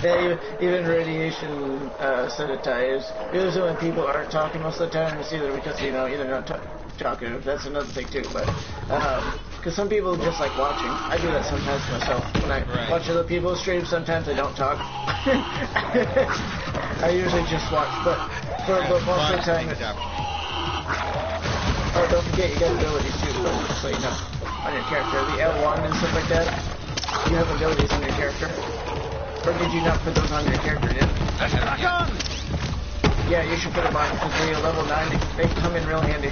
Yeah, even radiation sensitized. Usually when people aren't talking most of the time, it's either because, you know, either not talking, that's another thing too, but, because some people just like watching. I do that sometimes myself. When I watch other people's streams, sometimes I don't talk. I usually just watch, but most of the time it's... Oh, don't forget, you got abilities too, so you know, on your character. The L1 and stuff like that, you have abilities on your character. Or did you not put those on your character yet? Yeah, you should put them on, because when you're level 9, they come in real handy.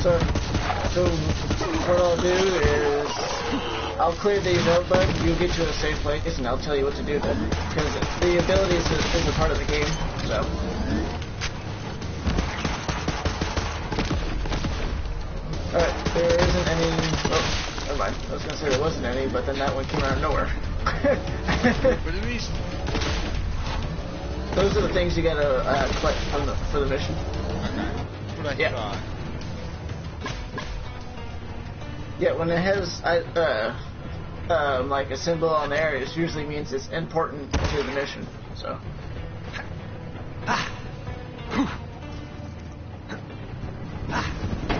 So what I'll do is, I'll clear these out, bud, you'll get to a safe place, and I'll tell you what to do then. Because the abilities is a part of the game, so... Alright, there isn't any... Oh, never mind. I was gonna say there wasn't any, but then that one came out of nowhere. What are these? Those are the things you gotta collect for the mission. Okay. What I thought. Yeah, when it has like a symbol on there, it usually means it's important to the mission. So.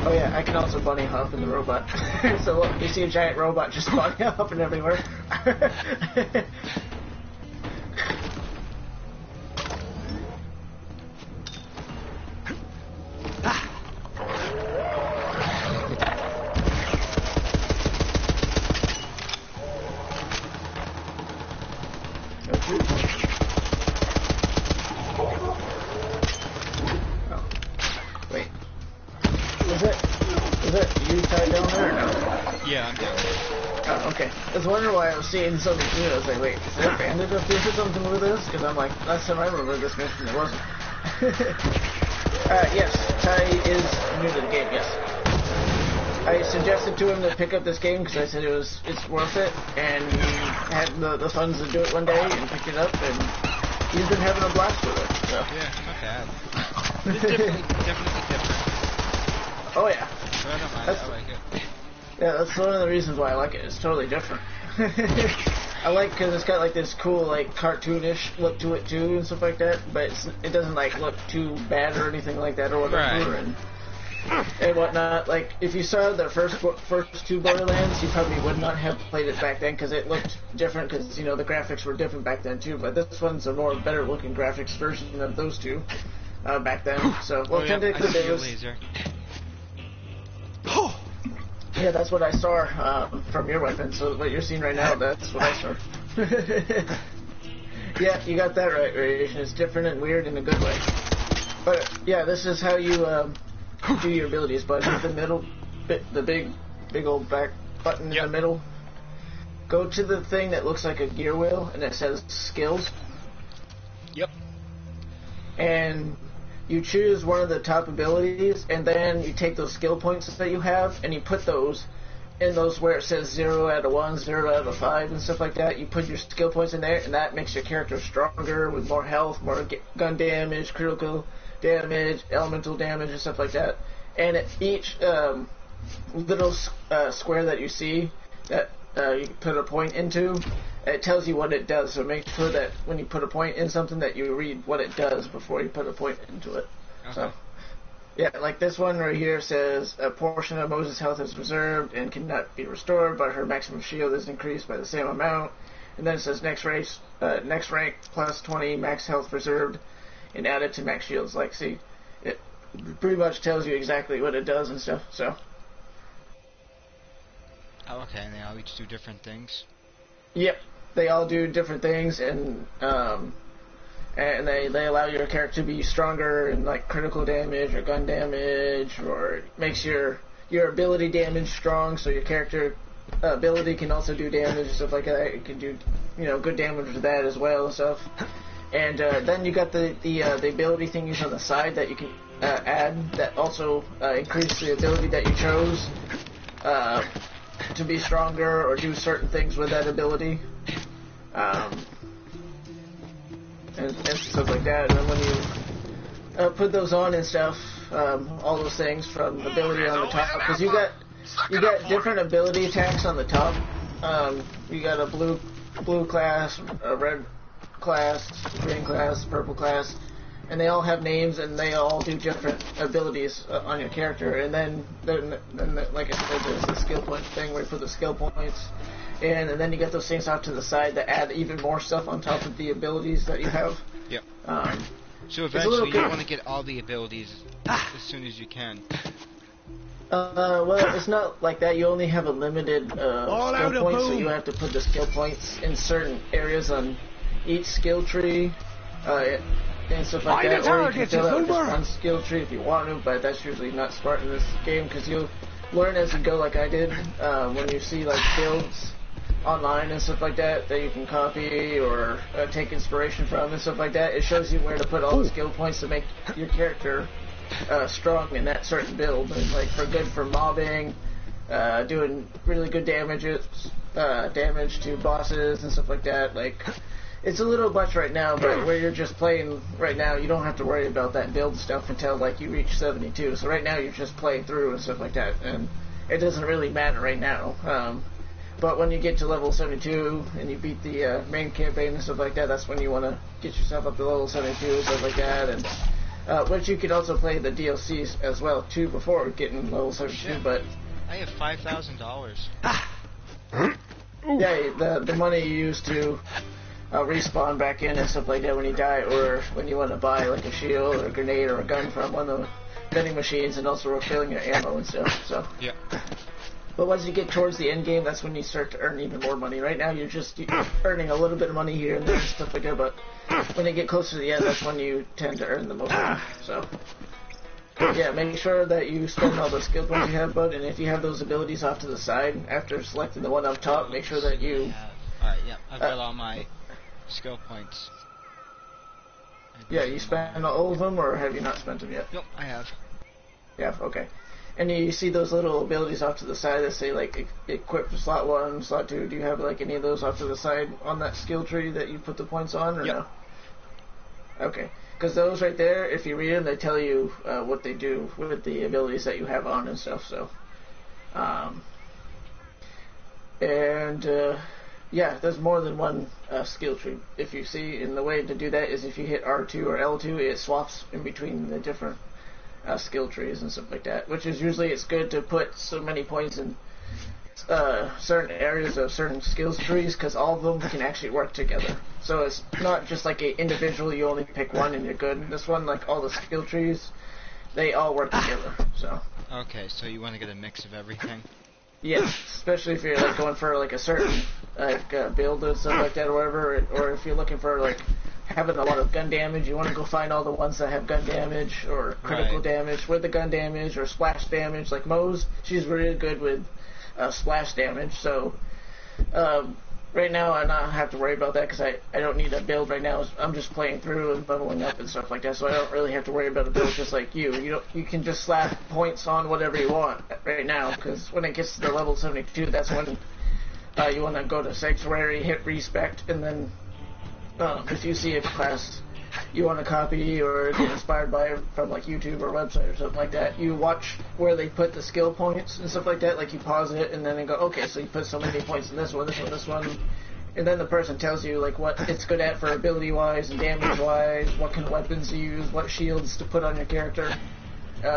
Oh yeah, I can also bunny hop in the robot. So look, you see a giant robot just bunny hopping everywhere. I was wondering why I was seeing something new. I was like, wait, is there a bandit up here or something with this? Because I'm like, last time I remember this mission, there wasn't. Yes, Ty is new to the game, yes. I suggested to him to pick up this game because I said it's worth it, and he had the funds to do it one day and picked it up, and he's been having a blast with it. So. Yeah, not bad. It's definitely different. Oh yeah. But I don't mind it, I like it. Yeah, that's one of the reasons why I like it. It's totally different. I like because it's got like this cool, like cartoonish look to it too, and stuff like that. But it doesn't like look too bad or anything like that, or whatever. Right. And whatnot. Like if you saw the first two Borderlands, you probably would not have played it back then because it looked different. Because you know the graphics were different back then too. But this one's a more better looking graphics version of those two back then. So well, technically there was. Yeah, that's what I saw from your weapon, so what you're seeing right now, that's what I saw. Yeah, you got that right, Radiation. It's different and weird in a good way. But, yeah, this is how you do your abilities, but hit the middle, the big old back button in the middle. Go to the thing that looks like a gear wheel, and it says skills. Yep. And... you choose one of the top abilities, and then you take those skill points that you have, and you put those in those where it says 0 out of 1, 0 out of 5, and stuff like that. You put your skill points in there, and that makes your character stronger, with more health, more gun damage, critical damage, elemental damage, and stuff like that. And at each little square that you see that you put a point into, it tells you what it does, so make sure that when you put a point in something that you read what it does before you put a point into it. Okay. So, yeah, like this one right here says, a portion of Moses' health is reserved and cannot be restored, but her maximum shield is increased by the same amount. And then it says next rank plus 20 max health reserved and added to max shields. Like, see, it pretty much tells you exactly what it does and stuff, so. Oh, okay, and they all each do different things? Yep, they all do different things, and they allow your character to be stronger in like critical damage or gun damage, or makes your ability damage strong, so your character ability can also do damage and stuff like that. It can do good damage with that as well and stuff. And then you got the ability thingies on the side that you can add that also increase the ability that you chose. to be stronger or do certain things with that ability. And stuff like that. And then when you put those on and stuff, all those things from ability on the top, because you got different ability attacks on the top. You got a blue class, a red class, green class, purple class, and they all have names and they all do different abilities on your character. And then like I said, there's the skill point thing where you put the skill points. And then you get those things off to the side that add even more stuff on top of the abilities that you have. Yep. So it's eventually you want to get all the abilities as soon as you can. Well, it's not like that. You only have a limited skill points, so you have to put the skill points in certain areas on each skill tree and stuff like that. Or you can fill out just one skill tree if you want to, but that's usually not smart in this game because you'll learn as you go, like I did. When you see like builds online and stuff like that you can copy or take inspiration from and stuff like that, it shows you where to put all the skill points to make your character strong in that certain build, and like for mobbing, doing really good damage to bosses and stuff like that. Like, it's a little much right now, but where you're just playing right now, you don't have to worry about that build stuff until like you reach 72. So right now you're just playing through and stuff like that, and it doesn't really matter right now. But when you get to level 72 and you beat the main campaign and stuff like that, that's when you want to get yourself up to level 72 and stuff like that. And but you could also play the DLCs as well too before getting level 72. Shit. But I have $5,000. Yeah, the money you use to respawn back in and stuff like that when you die, or when you want to buy like a shield or a grenade or a gun from one of the vending machines, and also refilling your ammo and stuff. So. Yeah. But once you get towards the end game, that's when you start to earn even more money. Right now, you're earning a little bit of money here and there and stuff like that, but when you get closer to the end, that's when you tend to earn the most money. So, yeah, make sure that you spend all the skill points you have, bud, and if you have those abilities off to the side, after selecting the one up top, make sure that you... Alright, yeah, I've got all my skill points. Yeah, you spent all of them, or have you not spent them yet? Nope, I have. Yeah, okay. And you see those little abilities off to the side that say, like, equip slot 1, slot 2. Do you have, like, any of those off to the side on that skill tree that you put the points on, or no? Okay. Because those right there, if you read them, they tell you what they do with the abilities that you have on and stuff, so. Yeah, there's more than one skill tree. If you see, and the way to do that is if you hit R2 or L2, it swaps in between the different skill trees and stuff like that, which is usually it's good to put so many points in certain areas of certain skills trees, because all of them can actually work together. So it's not just like a individual, you only pick one and you're good. This one, like all the skill trees, they all work together. So okay, so you want to get a mix of everything? Yes, especially if you're like going for like a certain build or stuff like that or whatever, or if you're looking for like having a lot of gun damage, you want to go find all the ones that have gun damage or critical damage with the gun damage, or splash damage. Like Moe's, she's really good with splash damage. So right now I don't have to worry about that because I don't need a build right now. I'm just playing through and leveling up and stuff like that, so I don't really have to worry about a build just like you. You can just slap points on whatever you want right now, because when it gets to the level 72, that's when you want to go to Sanctuary, hit Respect, and then if you see a class you want to copy or get inspired by from like YouTube or website or something like that, you watch where they put the skill points and stuff like that. Like you pause it and then you go, okay, so you put so many points in this one, and then the person tells you like what it's good at for ability wise and damage wise, what kind of weapons to use, what shields to put on your character,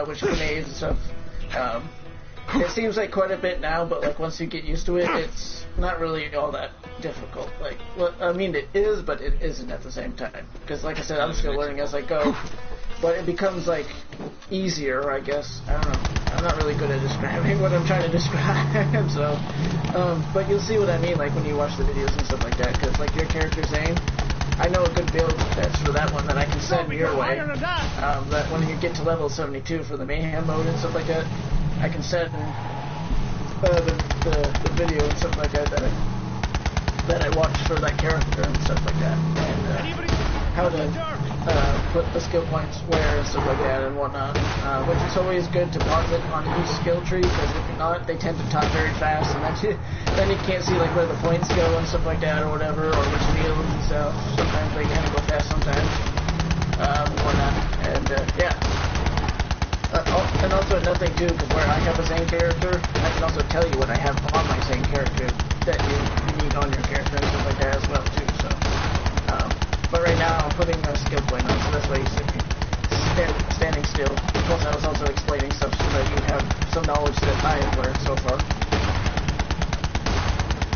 which grenades and stuff. It seems like quite a bit now, but like once you get used to it, it's not really all that difficult. Like, well, I mean it is, but it isn't at the same time. Because like I said, I'm still learning as I go. But it becomes like easier, I guess. I don't know. I'm not really good at describing what I'm trying to describe. So, but you'll see what I mean, like when you watch the videos and stuff like that. Because like your character's aim, I know a good build that's for that one that I can send your way. That when you get to level 72 for the mayhem mode and stuff like that, I can send the video and stuff like that that I watched for that character and stuff like that, and how to put the skill points where and stuff like that and whatnot, which is always good to pause it on each skill tree, because if not, they tend to talk very fast, and then you can't see like where the points go and stuff like that or whatever, or which fields and stuff. Sometimes they kind of go fast sometimes, whatnot, and yeah. And also another thing too, because where I have a Zane character, I can also tell you what I have on my Zane character that you need on your character and stuff like that as well too. So, but right now I'm putting a skill point on, so that's why you see me standing still. Plus, I was also explaining stuff so that you have some knowledge that I have learned so far,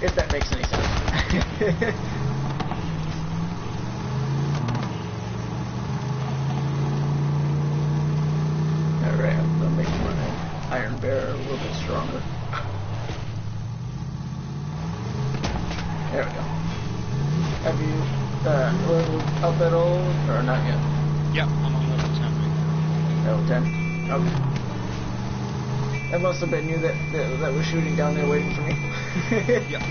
if that makes any sense. Alright, I'll make my iron bearer a little bit stronger. There we go. Have you leveled up at all, or not yet? Yep, I'm on level 10 right Level 10? Okay. That must have been you that was shooting down there waiting for me. Yep.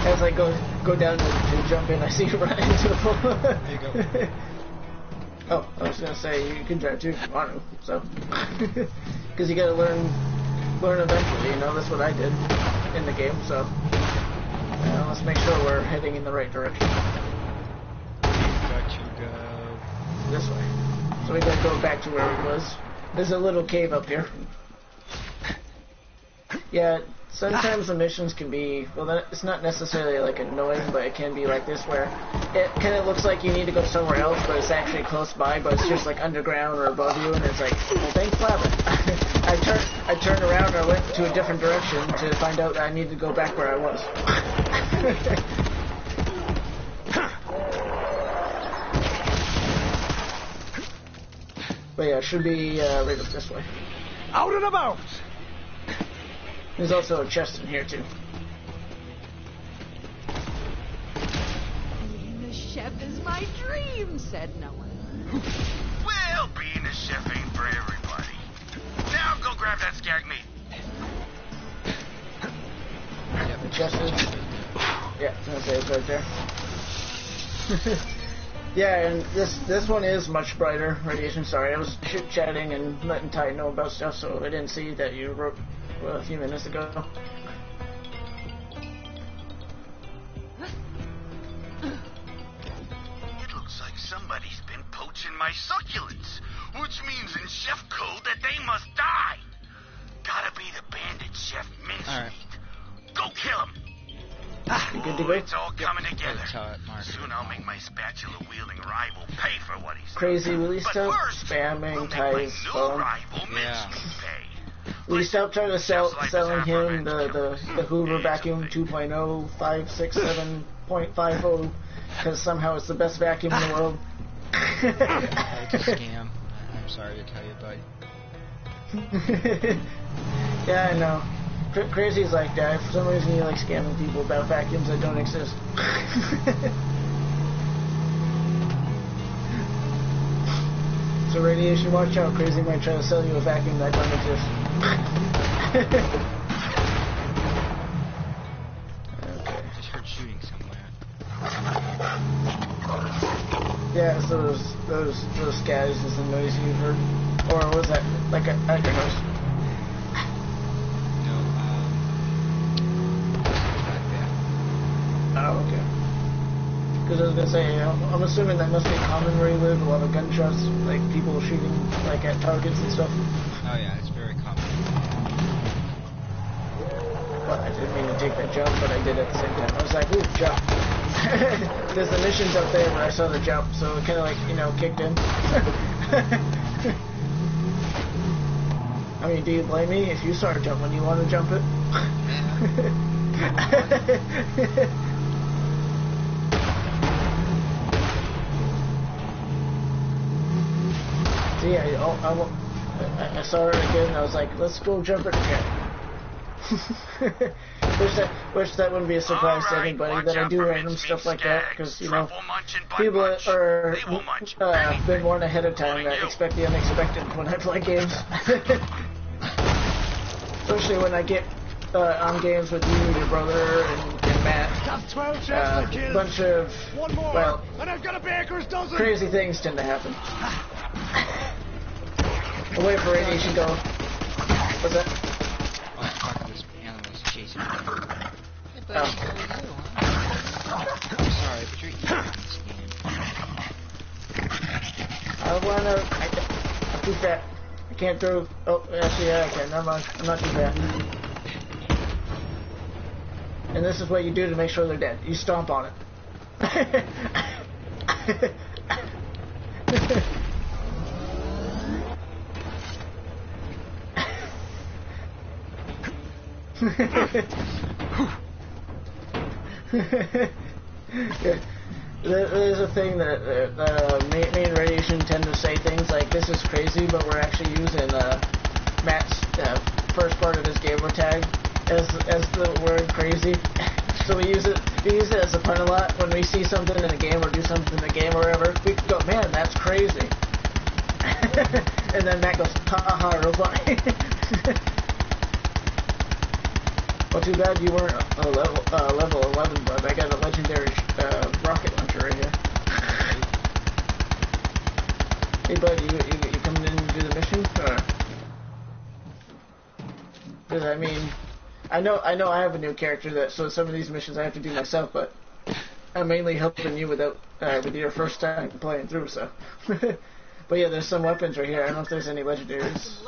As I go down to jump in, I see you run into the pool. There you go. Oh, I was gonna say you can drive too if you want to, so because you gotta learn eventually. You know, that's what I did in the game. So let's make sure we're heading in the right direction. Got to go this way. So we gotta go back to where we was. There's a little cave up here. Yeah. Sometimes the missions can be, well, it's not necessarily like annoying, but it can be like this where it kind of looks like you need to go somewhere else, but it's actually close by, but it's just like underground or above you, and it's like, well, thanks, Flavin. I turned around and I went to a different direction to find out that I needed to go back where I was. But yeah, it should be right up this way. Out and about! There's also a chest in here, too. Being a chef is my dream, said no one. Well, being a chef ain't for everybody. Now go grab that skag meat. Yeah, the chest is... Yeah, I was gonna say it's right there. Yeah, and this one is much brighter. Radiation, sorry. I was chit-chatting and letting Ty know about stuff, so I didn't see that you wrote a few minutes ago. It looks like somebody's been poaching my succulents, which means in chef code that they must die. Gotta be the bandit chef mincemeat. Go kill him. Good to go. It's all coming together. Mark. Soon I'll make my spatula-wielding rival pay for what he's Crazy Willie But stuff, first, spamming we'll make Ty's my new phone. rival Yeah. mincemeat pay. We stopped trying to selling him revenge the Hoover vacuum 2.0 567.50 because somehow it's the best vacuum in the world. It's a scam. I'm sorry to tell you, bud. Yeah, I know. Crazy's like that. For some reason, he likes scamming people about vacuums that don't exist. So Radiation, watch out. Crazy might try to sell you a vacuum that don't exist. Okay. Just heard shooting somewhere. Yeah, it's those scatters is the noise you heard, or was that like at your house? No, back there. Oh, okay. Because I was gonna say, I'm assuming that must be common where you live. A lot of gunshots, like people shooting like at targets and stuff. Oh yeah, it's very common. Well, I didn't mean to take that jump, but I did at the same time. I was like, ooh, jump. There's the missions up there where I saw the jump, so it kind of like, kicked in. I mean, do you blame me? If you saw a jump, wouldn't you want to jump it? See, I saw it again, and I was like, let's go jump it again. wish that wouldn't be a surprise to anybody that I do random stuff like that, because, people are been warned ahead of time that expect the unexpected when I play games. Especially when I get on games with you, your brother, and Matt, a bunch of, well, and I've got a baker's dozen. crazy things tend to happen. I'll wait for radiation to go. What's that? Oh, fuck, this animal's chasing me. Hey, buddy, Oh. how are you, huh? I'm sorry, but you're eating in this game. I'm too fat. I can't throw. Oh, actually, yeah, I can. Never mind. I'm not too fat. And this is what you do to make sure they're dead. You stomp on it. There's a thing that me and Radiation tend to say things like, "This is crazy," but we're actually using Matt's first part of his gamer tag as the word "crazy." So we use it as a pun a lot when we see something in a game or do something in a game or whatever. We go, "Man, that's crazy," and then Matt goes, "Ha ha, robot." Well, too bad you weren't a level 11, bud. I got a legendary rocket launcher right here. Hey, bud, you coming in to do the mission? Because I mean, I know I have a new character so some of these missions I have to do myself, but I'm mainly helping you with your first time playing through. So, but yeah, there's some weapons right here. I don't know if there's any legendaries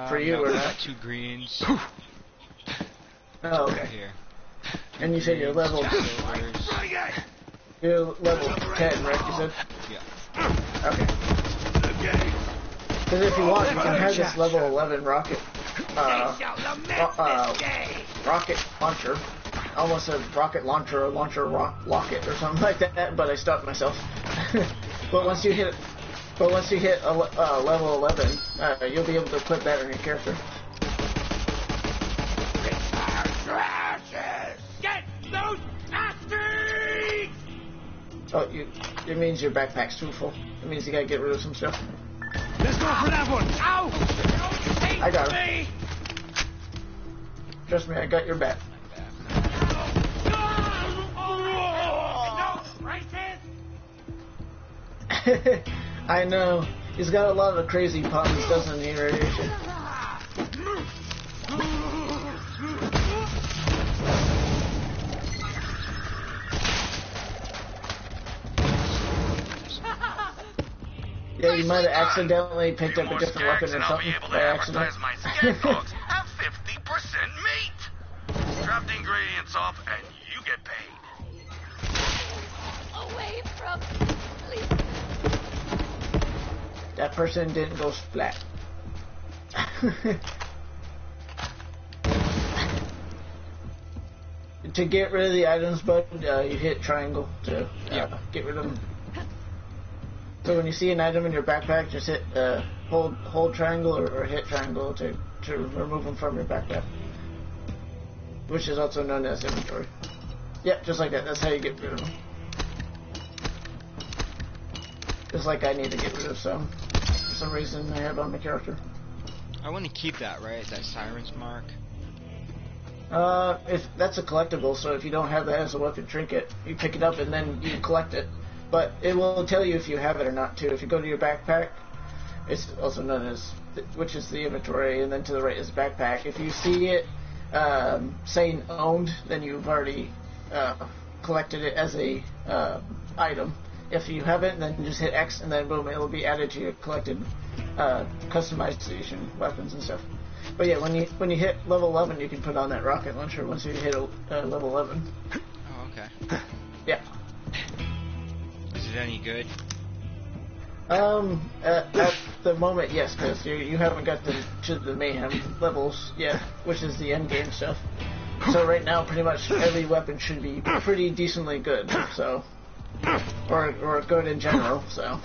for you or not. 2 greens. Oh, okay. Here. And you said you're level 10, right? You said? Yeah. Okay. Because if you want, you can have this level 11 rocket rocket launcher. Almost a rocket launcher or rocket or something like that, but I stopped myself. But once you hit a level 11, you'll be able to put that in your character. Get those bastards! Oh, it means your backpack's too full. It means you gotta get rid of some stuff. Let's go for that one. Ow! I got him. Trust me, I got your back. I know. He's got a lot of crazy puns, doesn't he, Radiation? Yeah, you might have accidentally picked up a different weapon or something by accident. My skin folks have 50% meat. Drop the ingredients off and you get paid. Away from... Please. That person didn't go splat. To get rid of the items, bud, you hit triangle to get rid of them. So when you see an item in your backpack, just hit hold triangle or hit triangle to remove them from your backpack, which is also known as inventory. Yep, just like that. That's how you get rid of them. Just like I need to get rid of some for some reason I have on my character. I want to keep that, right? That siren's mark. If that's a collectible, so if you don't have that as a weapon trinket, you pick it up and then you collect it. But it will tell you if you have it or not, too. If you go to your backpack, it's also known as, which is the inventory, and then to the right is backpack. If you see it saying owned, then you've already collected it as a item. If you haven't, then just hit X, and then boom, it will be added to your collected customization weapons and stuff. But yeah, when you hit level 11, you can put on that rocket launcher once you hit level 11. Oh, okay. Yeah. Is it any good? At the moment, yes, because you haven't got to the mayhem levels yet, which is the end game stuff. So right now, pretty much every weapon should be pretty decently good. So, or good in general. So.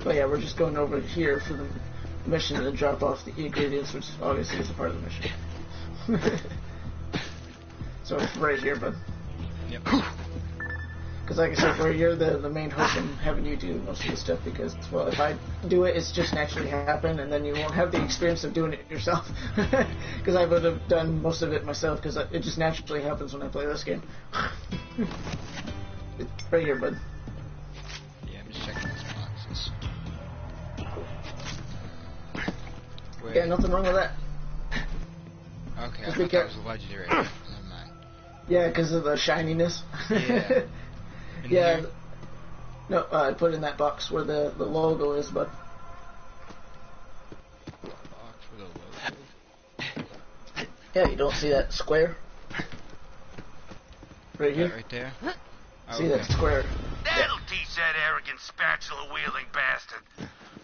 But yeah, we're just going over here for the mission to drop off the ingredients, which obviously is a part of the mission. So right here, bud. Yep. Because like I said, where you're the main host, I'm having you do most of the stuff because, well, if I do it, it's just naturally happen, and then you won't have the experience of doing it yourself. Because I would have done most of it myself, because it just naturally happens when I play this game. It's right here, bud. Yeah, I'm just checking these boxes. Wait. Yeah, nothing wrong with that. Okay, I Just thought that was a legendary. Never mind. Yeah, because of the shininess. Yeah. In Yeah. here? No, I put in that box where the logo is, but Box for the logo. yeah, you don't see that square right here. That right there? See that square? That'll teach that arrogant spatula-wielding bastard.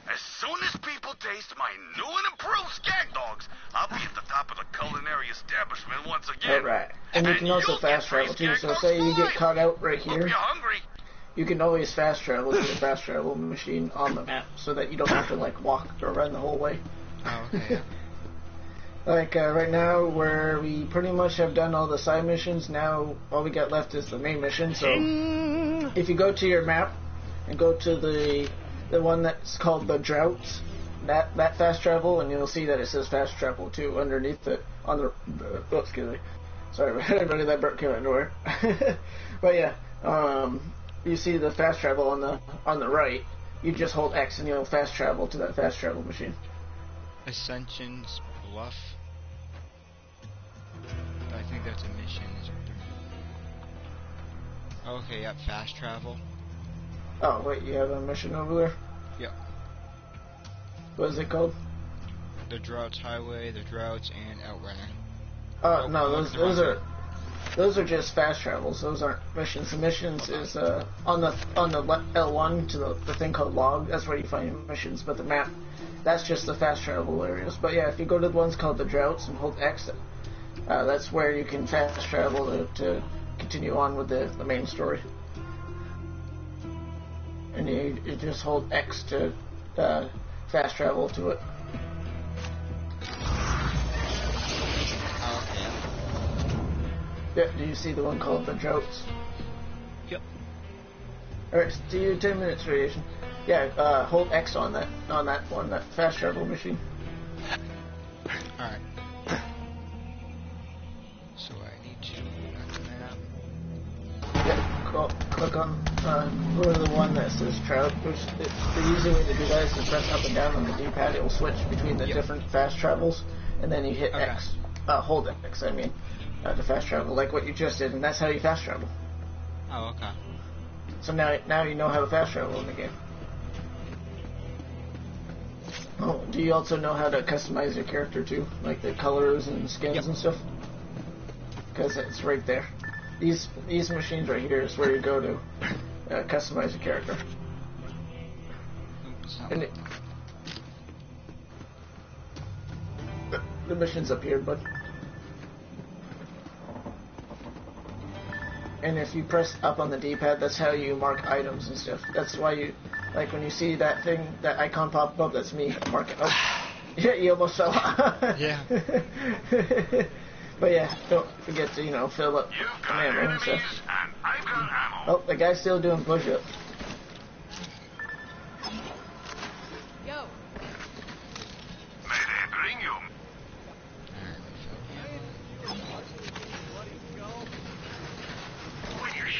As soon as people taste my new and improved skag dogs, I'll be at the top of the culinary establishment once again. Alright. And you can also you'll fast get free travel too, skag so dogs say you for get life. caught out right Hope here, you're hungry. you can always fast travel to the fast travel machine on the map, so that you don't have to like walk or run the whole way. Oh, okay. Like right now, where we pretty much have done all the side missions, now all we got left is the main mission. So if you go to your map and go to the one that's called the Droughts, that fast travel, and you'll see that it says fast travel too underneath it on the. Oh, excuse me. Sorry, everybody, that burp came out of nowhere. But yeah, you see the fast travel on the right. You just hold X and you'll fast travel to that fast travel machine. Ascension's Bluff. I think that's a mission. Okay, yep, fast travel. Oh wait, you have a mission over there. Yep. What is it called? The Droughts Highway, the Droughts, and Outrunner. Oh no, those are just fast travels. Those aren't missions. The missions is on the L1 to the thing called log. That's where you find your missions. But the map, that's just the fast travel areas. But yeah, if you go to the ones called the Droughts and hold X, that's where you can fast travel to continue on with the main story. And you just hold X to fast travel to it. Yeah, do you see the one called the Droughts? Yep. Alright, see you 10 minutes radiation. Yeah, hold X on that one, that fast travel machine. Alright. So I need to go to the map. Yeah, click on, go to the one that says Trout, which the easy way to do that is to press up and down on the D-pad. It will switch between the different fast travels, and then you hit X. Hold X, I mean. To fast travel, like what you just did, and that's how you fast travel. Oh, okay. So now you know how to fast travel in the game. Oh, do you also know how to customize your character too, like the colors and skins and stuff? Because it's right there. These machines right here is where you go to customize your character. And the mission's up here, bud. And if you press up on the D-pad, that's how you mark items and stuff. That's why you, like when you see that thing, that icon pop up, that's me marking. Oh, yeah, you almost fell. Yeah. But yeah, don't forget to, fill up ammo and stuff. And I've got ammo. Oh, the guy's still doing push-ups. Yo. May they bring you.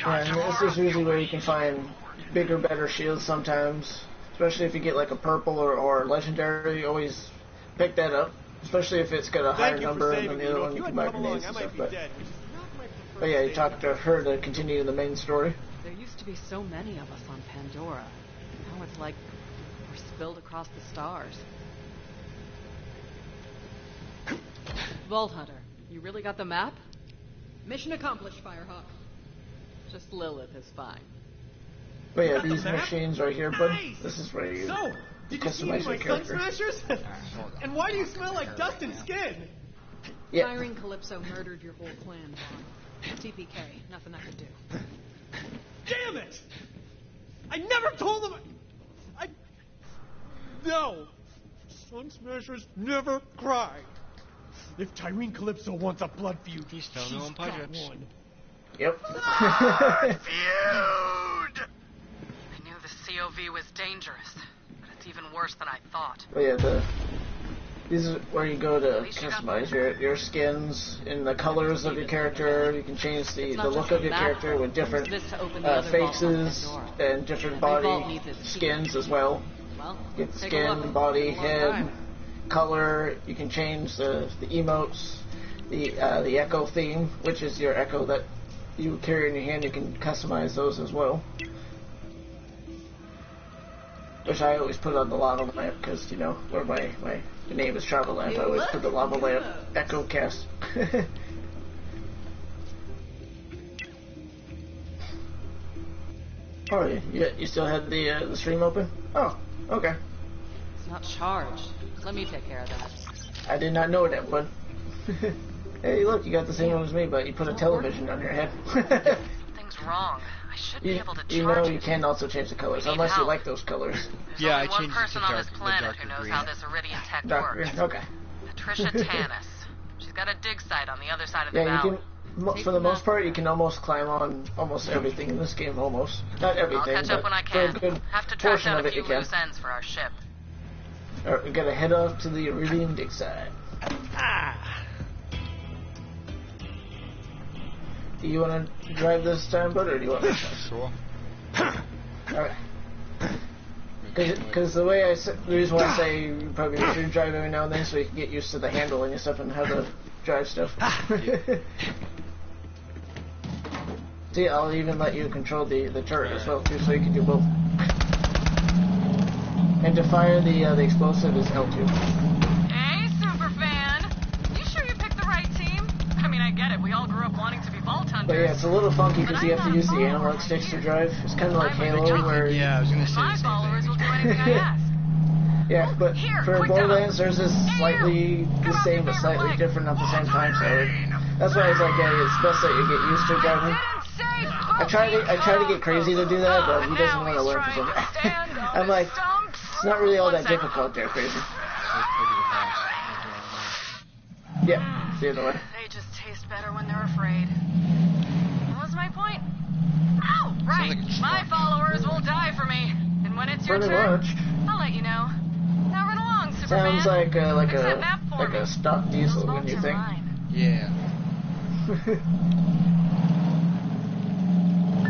Yeah, and this is usually where you can find bigger, better shields sometimes. Especially if you get like a purple or legendary, always pick that up. Especially if it's got a higher number than the other one, you can buy grenades and stuff. But yeah, you talk to her to continue the main story. There used to be so many of us on Pandora. Now it's like we're spilled across the stars. Vault Hunter, you really got the map? Mission accomplished, Firehawk. Just Lilith is fine. But yeah, these machines right here, bud, this is where you customize your character. And why do you smell like dust and skin? Yeah. Irene Calypso murdered your whole clan, Vaughn. TPK, nothing I could do. Damn it! I never told them. No. Sun Smashers never cry. If Tyrene Calypso wants a blood feud, He's still she's doing got push-ups. one. Yep. Blood feud. COV was dangerous, but it's even worse than I thought. But yeah, these are where you go to customize your skins and the colors of your character. You can change the look of your character with different faces and different body skins as well. Get the skin, body, head, color. You can change the emotes, the echo theme, which is your echo that you carry in your hand. You can customize those as well. Which I always put on the lava lamp because, you know, where my name is Travel Lamp, I always put the lava lamp echo cast. Oh, you still had the stream open? Oh, okay. It's not charged. Let me take care of that. I did not know that one. Hey, look, you got the same one as me, but you put a television on your head. Something's wrong. I should be able to charge You know, it. you can also change the colors, unless you like those colors. Yeah, I There's only changed one it to person on this the planet darker who knows green. how this Iridian tech Dark works. green, okay. Patricia Tanis. She's got a dig site on the other side of the Yeah, valley. you can, for the most part, you can almost climb on almost everything in this game, almost. Not everything, I'll catch up but when I for can. a good Have to track portion down of a it you few can. loose ends for our ship. Alright, we gotta head off to the Iridian dig site. Do you want to drive this time, bud, or do you want me to? Sure. Alright. Because the reason why I say you probably should drive every now and then so you can get used to the handling and stuff and how to drive stuff. See, I'll even let you control the turret as well too, so you can do both. And to fire the explosive is L2. Hey, superfan! You sure you picked the right team? I mean, I get it. We all grew up wanting to be vault hunters. But yeah, it's a little funky because you have to use the analog sticks to drive. It's kind of like Halo where... Yeah, I was gonna say My the same followers thing. will do anything I ask. Yeah, but for Borderlands, theirs is slightly the same but slightly different at the same time, so that's why I was like, yeah, it's best that you get used to driving. I try to get crazy to do that, but he doesn't want to learn for something. I'm like, it's not really all that difficult there, crazy. Yeah, it's the other way. They just taste better when they're afraid. What was my point? Oh, right. My followers will die for me. And when it's your Pretty turn, much. I'll let you know. Now run along, Superman. Sounds like Fix that map for like me. a stock diesel, Those when you vaults are think. mine. Yeah.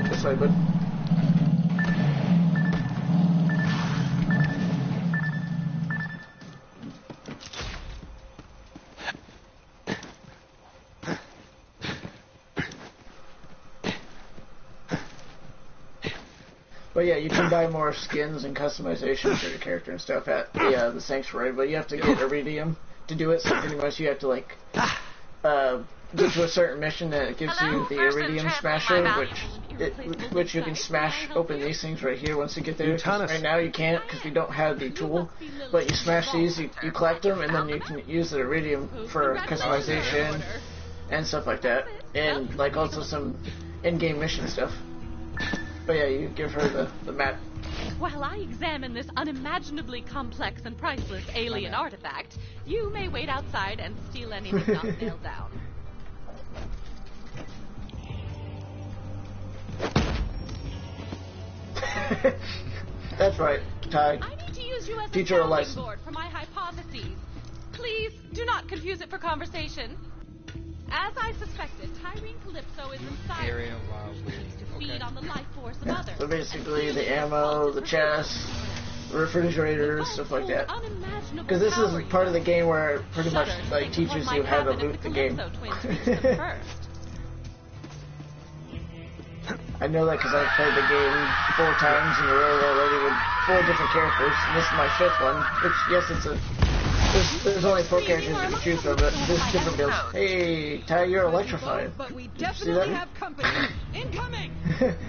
This way, bud. But yeah, you can buy more skins and customization for your character and stuff at the Sanctuary, but you have to get Iridium to do it, so pretty much you have to, like, get to a certain mission that it gives you the Iridium Smasher, which you can smash open these things right here once you get there. Right now you can't because we don't have the tool, but you smash these, you collect them, and then you can use the Iridium for customization and stuff like that, and like also some in-game mission stuff. But yeah, you give her the map. While I examine this unimaginably complex and priceless alien artifact, you may wait outside and steal anything not nailed down. That's right, Ty. I need to use you as Teach a her a sounding lesson. board for my hypotheses. Please do not confuse it for conversation. As I suspected, Tyrene Calypso is inside. Area wild weird. To feed on the life force of others. So basically, the ammo, the chest, the refrigerators, stuff like that. Because this is part of the game where it pretty much like teaches you how to loot the game. I know that because I've played the game 4 times in a row already with 4 different characters, and this is my 5th one. Which, yes, it's a... There's only 4 characters you can choose from, but there's different builds. Hey, Ty, you're electrified. But we Did you see definitely that? have company. Incoming!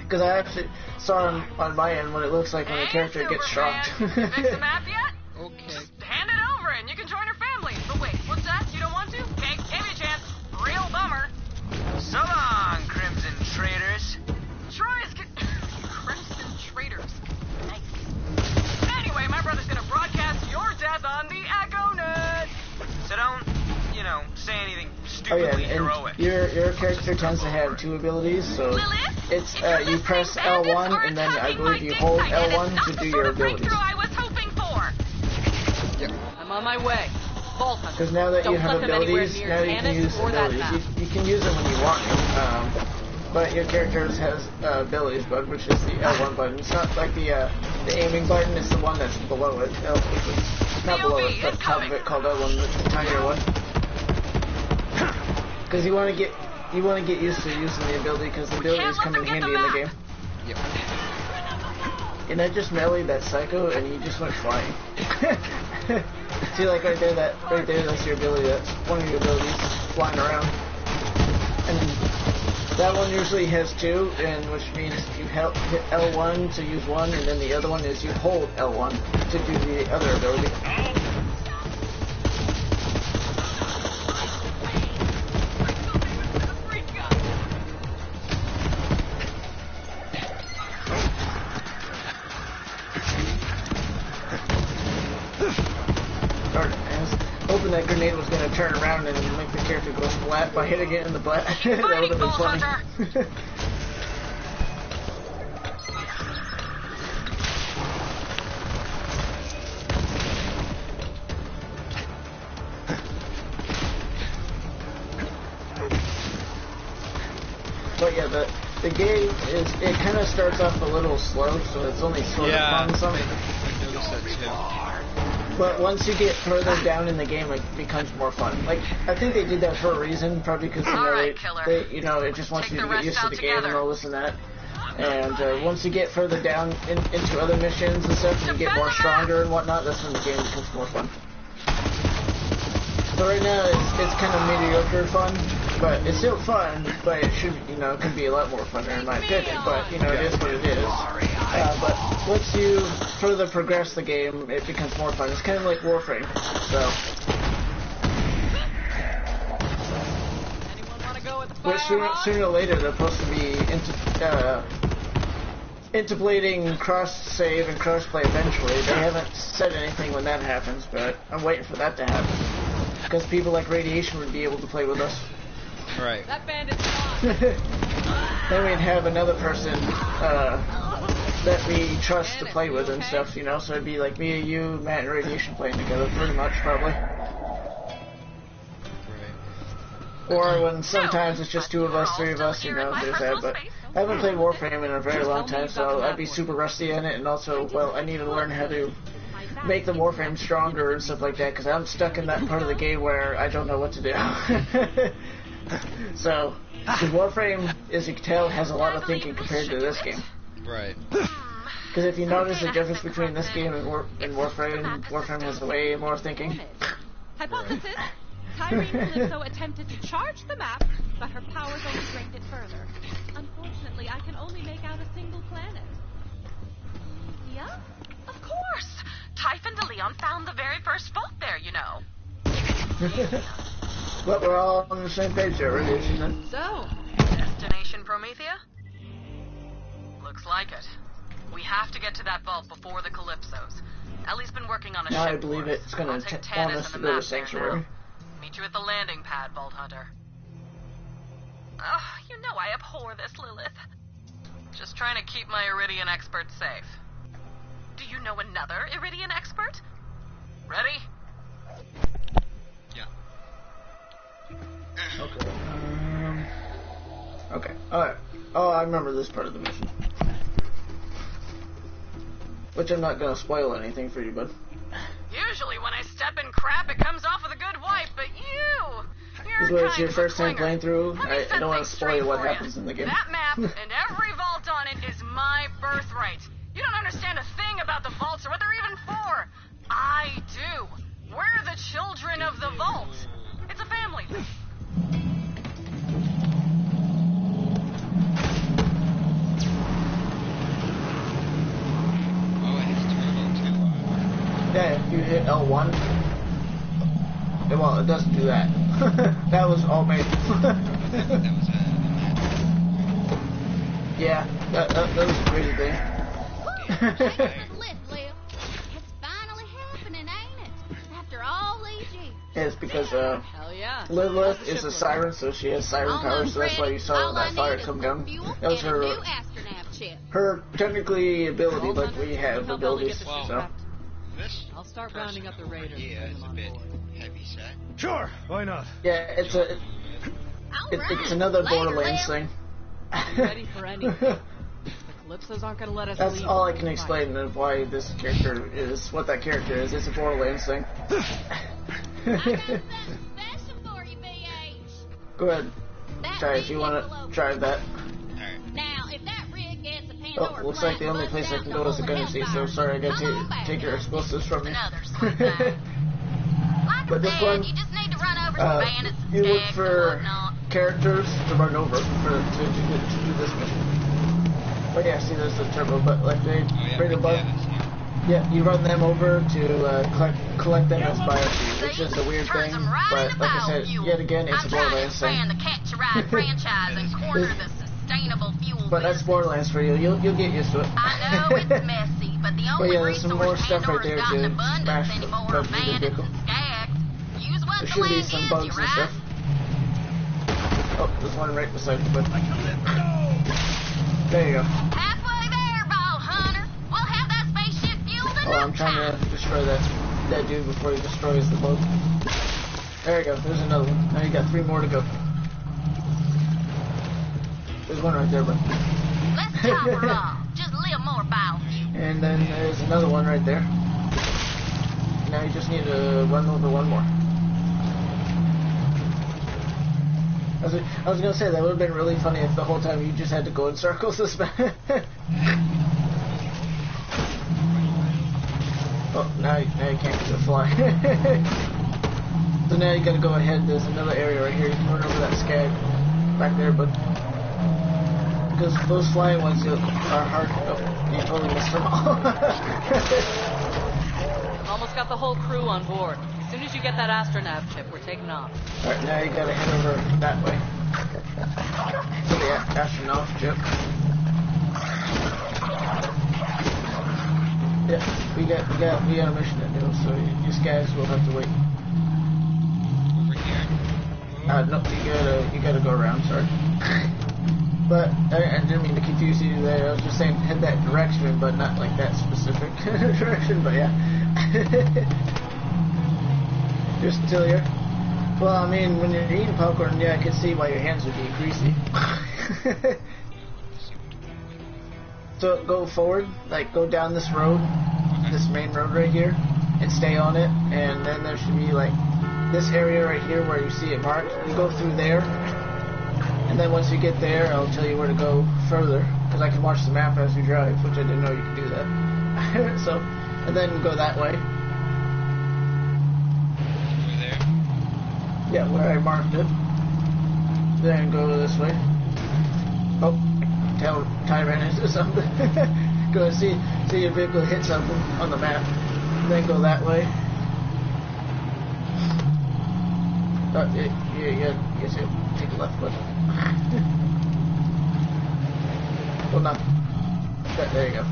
Because I actually saw on my end what it looks like when a character gets shocked. Fix the map yet? Okay. Just hand it over and you can join your family. But wait, what's that? You don't want to? Okay, give me a chance. Real bummer. So long, Crimson Traders. Troy's Crimson Traders. Nice. Anyway, my brother's gonna broadcast your death on the Echo Net. So don't, say anything Oh stupidly yeah, heroic. and your character tends to have 2 abilities, so it's you press L1 and then I believe you hold L1 to do your abilities. I was hoping for. I'm on my way. Vault Hunter. Because now that you Don't have let them anywhere abilities, near now you can Tannis use or that abilities. map. You can use them when you want to, but your character has abilities button, which is the L1 button. It's not like the aiming button, it's the one that's below it. Not below it, but top of it, called L1, the tinier one. Because you want to get used to using the ability, because the abilities come in handy in the game. Yep. And I just meleeed that psycho, and he just went flying. See, like right there, that's your ability. That's one of your abilities, flying around. And that one usually has 2, and which means you hit L1 to use one, and then the other one is you hold L1 to do the other ability. Hoping that grenade was going to turn around and make the character go splat by hitting it in the butt. That would have been funny. But yeah, the game it kind of starts off a little slow, so it's only sort of fun. Some. I noticed that too. But once you get further down in the game, it becomes more fun. Like, I think they did that for a reason, probably because it just wants you to get used to the game and all this and that. And once you get further down into other missions and stuff, and you get more stronger and whatnot, that's when the game becomes more fun. So right now, it's kind of mediocre fun, but it's still fun, but it should, can be a lot more fun in my opinion, but, it is what it is. But once you further progress the game, it becomes more fun. It's kind of like Warframe, so. Which sooner or later, they're supposed to be integrating cross-save and cross-play eventually. They haven't said anything when that happens, but I'm waiting for that to happen. Because people like Radiation would be able to play with us. Right. That bandit's gone. Then we'd have another person that we trust to play with and stuff, so it'd be like me, you, Matt, and Radiation playing together, pretty much, probably. Right. Or when sometimes it's just 2 of us, 3 of us, there's that, but I haven't played Warframe in a very long time, so I'd be super rusty in it, and also, well, I need to learn how to make the Warframe stronger and stuff like that, because I'm stuck in that part of the game where I don't know what to do. So, the Warframe, as you can tell, has a lot of thinking compared to this game. Right. Because if you notice the difference between this game and Warframe has way more thinking. Hypothesis: Tyrene Calypso attempted to charge the map, but her powers only drained it further. Unfortunately, I can only make out a single planet. Yeah? Of course! Typhon de Leon found the very first vault there, But we're all on the same page there, Radiation, then. So, destination Promethea? Looks like it. We have to get to that vault before the Calypsos. Ellie's been working on a ship. I believe it's going to want us to go to Sanctuary. Meet you at the landing pad, Vault Hunter. Oh, I abhor this, Lilith. Just trying to keep my Iridian expert safe. Do you know another Iridian expert? Ready? Yeah. Okay. Okay. Alright. Oh, I remember this part of the mission. Which I'm not gonna spoil anything for you, bud. Usually when I step in crap, it comes off with a good wipe, but This is your first time playing through. I don't want to spoil what happens in the game. That map and every vault on it is my birthright. You don't understand a thing about the vaults or what they're even for. I do. We're the children of the vault. It's a family thing. Yeah, if you hit L1. Well, it doesn't do that. That was all made. Yeah, that was a crazy thing. It's finally happening, ain't it? After all these years. is because Hell yeah. Lilith How's the is ship a siren, so she has siren powers, so that's why you saw that fire come down. That was her technically ability, like we have abilities, so. This I'll start rounding up the raiders. idea is a bit heavy set. Sure, why not? Yeah, it's another Borderlands thing. I'm ready for anything. The Calypsos aren't gonna let us That's leave. all I can explain of why this character is what that character is. It's a Borderlands thing. Go ahead, try if you want to try that. Now, if that rig gets a Oh, looks like the only place I can go is the gunner seat, so sorry I gotta take your explosives from you. But this one, you look for characters to run over to do this mission. But yeah, see there's the turbo, but like they bring a bug. Yeah, you run them over to collect them as biopsies, which is a weird thing, but like I said, yet again, it's a Borderlands thing. But that's Borderlands for you. You'll get used to it. I know it's messy, but the only there's some more stuff right there to smash the vehicle. There should be some bugs and stuff. Oh, there's one right beside you, but there you go. Halfway there, Ball Hunter. We'll have that spaceship fueled in Oh, I'm trying to destroy that dude before he destroys the boat. There you go. There's another one. Now you got 3 more to go. There's one right there, but. Let's chop her off. Just a little more bow. And then there's another one right there. Now you just need to run over one more. I was gonna say that would have been really funny if the whole time you just had to go in circles this bad. Oh, now you can't get to fly. So now you gotta go ahead. There's another area right here. You can run over that skag back there, but because those flying ones are hard. Oh, you totally missed them all. I've almost got the whole crew on board. As soon as you get that astronav chip, we're taking off. Alright, now you gotta head over that way. To the astronaut chip. Yeah, we got a mission to do, so you guys will have to wait. Over here. No, you gotta go around, sorry. But I didn't mean to confuse you there. I was just saying head that direction, but not like that specific direction, but yeah. Just until you're... Well, I mean, when you're eating popcorn, yeah, I can see why your hands would be greasy. So go forward, like go down this road, this main road right here, and stay on it, and then there should be like this area right here where you see it marked. You go through there, and then once you get there, I'll tell you where to go further, because I can watch the map as you drive, which I didn't know you could do that. So, and then go that way. Over there. Yeah, where I marked it. Then go this way. Oh, Ty ran into something. Go see your vehicle hit something on the map. Then go that way. Yeah, you take the left button. Well, not. There you go.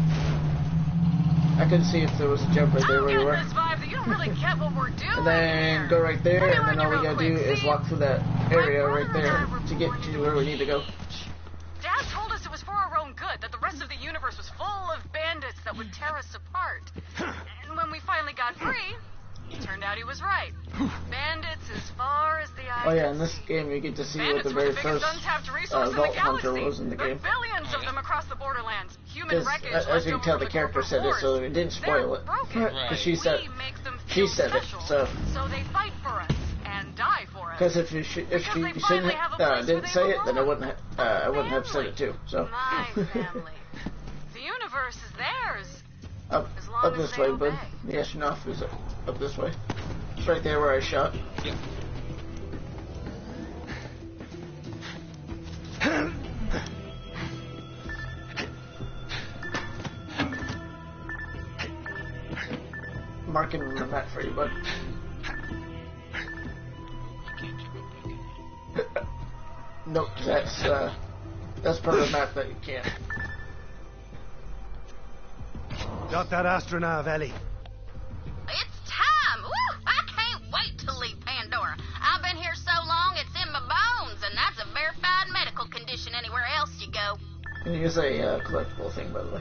I couldn't see if there was a jump right there where you were. You don't really get what we're doing. And then go right there, and then all we gotta do is walk through that area right there to get to where we need to go. Dad told us it was for our own good, that the rest of the universe was full of bandits that would tear us apart. And when we finally got free, it turned out he was right. Bandits as far as the eye. Oh yeah, in this game you get to see what the very first Vault Hunter was in the game. Billions of them across the borderlands. Human wreckage as you can tell, the character said it, so it didn't spoil it. Because she said it, so. So they fight for us and die for us. Because if she didn't say it, then I wouldn't have said it too. So. My family. The universe is theirs. Up this way, bud. The astronaut is up this way. It's right there where I shot. Yep. Marking the map for you, bud. Nope, that's part of the map that you can't. Got that astronav, Ellie. It's time! Woo! I can't wait to leave Pan And here's a collectible thing, by the way.